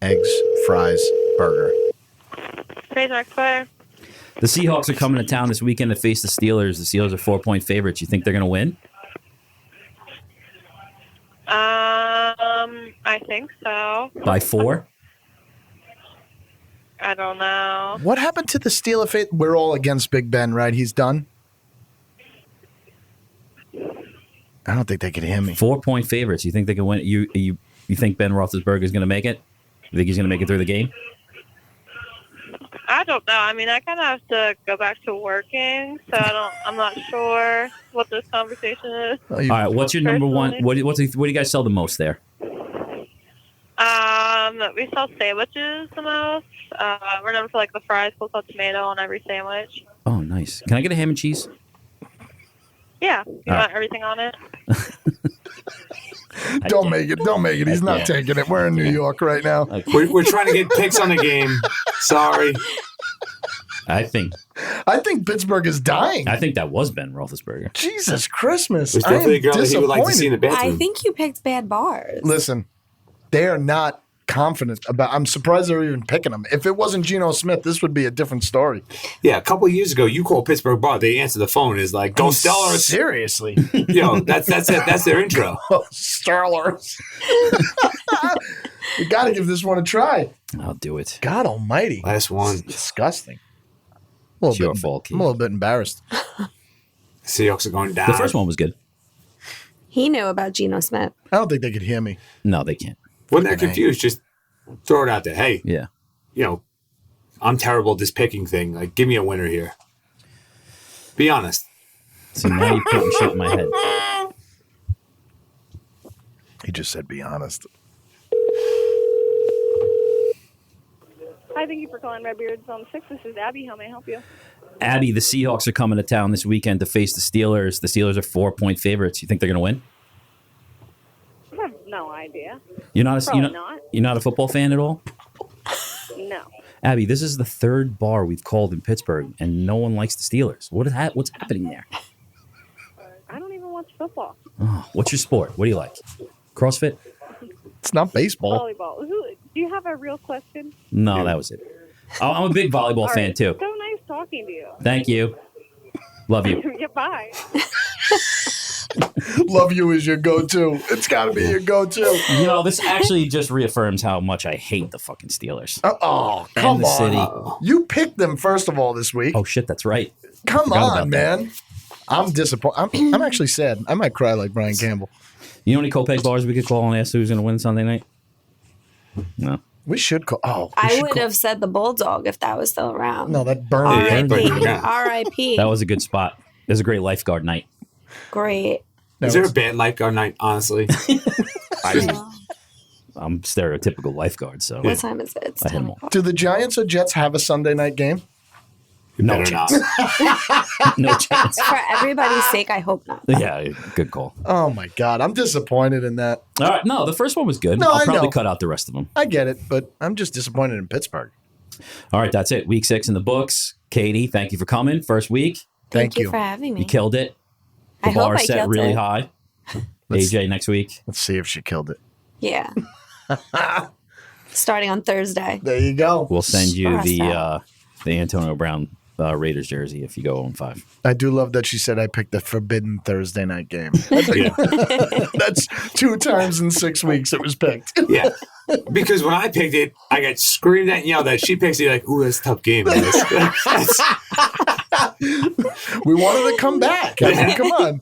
Eggs, fries, burger. Trademark Square. the Seahawks are coming to town this weekend to face the Steelers. The Steelers are 4-point favorites. You think they're going to win? I think so. By 4? I don't know. What happened to the Steeler faith? We're all against Big Ben, right? He's done? I don't think they can hear me. 4-point favorites. You think they can win? You think Ben Roethlisberger is going to make it? You think he's going to make it through the game? I don't know. I mean, I kind of have to go back to working, so I'm not sure what this conversation is. All right. What's your number one? What do you guys sell the most there? We sell sandwiches the most. We're known for like the fries, full salt tomato on every sandwich. Oh, nice. Can I get a ham and cheese? Yeah. You want everything on it? Don't make it. He's not taking it. We're in New York right now. We're trying to get picks on the game. Sorry. I think Pittsburgh is dying. I think that was Ben Roethlisberger. Jesus Christmas. There's definitely a girl that he would like to see in the bathroom. I think you picked bad bars. Listen, they are not confident about. I'm surprised they're even picking them. If it wasn't Gino Smith, this would be a different story. Yeah, a couple of years ago, you called Pittsburgh Bar. They answer the phone is like, "Go Steelers!" Seriously, yo, that's it. That's their intro. Steelers. We got to give this one a try. I'll do it. God Almighty, Last one. It's disgusting. It's your fault, Keith. I'm a little bit embarrassed. Seahawks are going down. The first one was good. He knew about Gino Smith. I don't think they could hear me. No, they can't. Wasn't that confused? Just throw it out there. Hey, Yeah. I'm terrible at this picking thing. Like, give me a winner here. Be honest. So now you're putting shit in my head. He just said, "Be honest." Hi, thank you for calling Redbeard Zone 6. This is Abby. How may I help you? Abby, the Seahawks are coming to town this weekend to face the Steelers. The Steelers are 4-point favorites. You think they're going to win? I have no idea. You're not Not. You're not a football fan at all? No. Abby, this is the third bar we've called in Pittsburgh, and no one likes the Steelers. What's happening there? I don't even watch football. Oh, what's your sport? What do you like? CrossFit? It's not baseball. Volleyball. Do you have a real question? No, that was it. Oh, I'm a big volleyball fan, right. too. So nice talking to you. Thank you. Love you. Yeah, bye. Love you is your go-to. It's got to be your go-to. This actually just reaffirms how much I hate the fucking Steelers. Oh, And come the on. city. You picked them first of all this week. Oh, shit, that's right. Come Forgot on, about that. man. I'm disappointed. I'm actually sad. I might cry like Brian Campbell. You know any Kopech bars we could call and ask who's going to win Sunday night? No. We should call. I would have said the Bulldog if that was still around. No, that burned. R.I.P. Yeah. R.I.P. That was a good spot. It was a great lifeguard night. Great. Is there a bad lifeguard night, honestly? I'm stereotypical lifeguard, so. What time is it? It's I hit 10 them all. o'clock. Do the Giants or Jets have a Sunday night game? No Better chance. not. No chance. For everybody's sake, I hope not. Yeah, good call. Oh, my God. I'm disappointed in that. All right, no, the first one was good. No, I'll I probably know. cut out the rest of them. I get it, but I'm just disappointed in Pittsburgh. All right, that's it. Week 6 in the books. Katie, thank you for coming. First week. Thank you. for having me. You killed it. I hope bar I set killed really it. high. AJ next week. Let's see if she killed it. Yeah. Starting on Thursday. There you go. We'll send you Stressed the Antonio Brown Raiders jersey if you go 0-5. I do love that she said I picked the forbidden Thursday night game. Yeah. That's 2 times in 6 weeks it was picked. Yeah. Because when I picked it, I got screamed at and yelled at. She picks it like, ooh, that's a tough game. We wanted to come back. I mean, come on.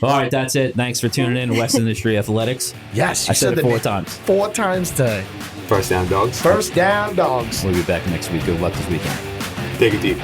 All right, that's it. Thanks for tuning in to West Industry Athletics. Yes, I said it 4 name times. 4 times today. First down, dogs. First down, dogs. We'll be back next week. Good luck this weekend. Take it deep.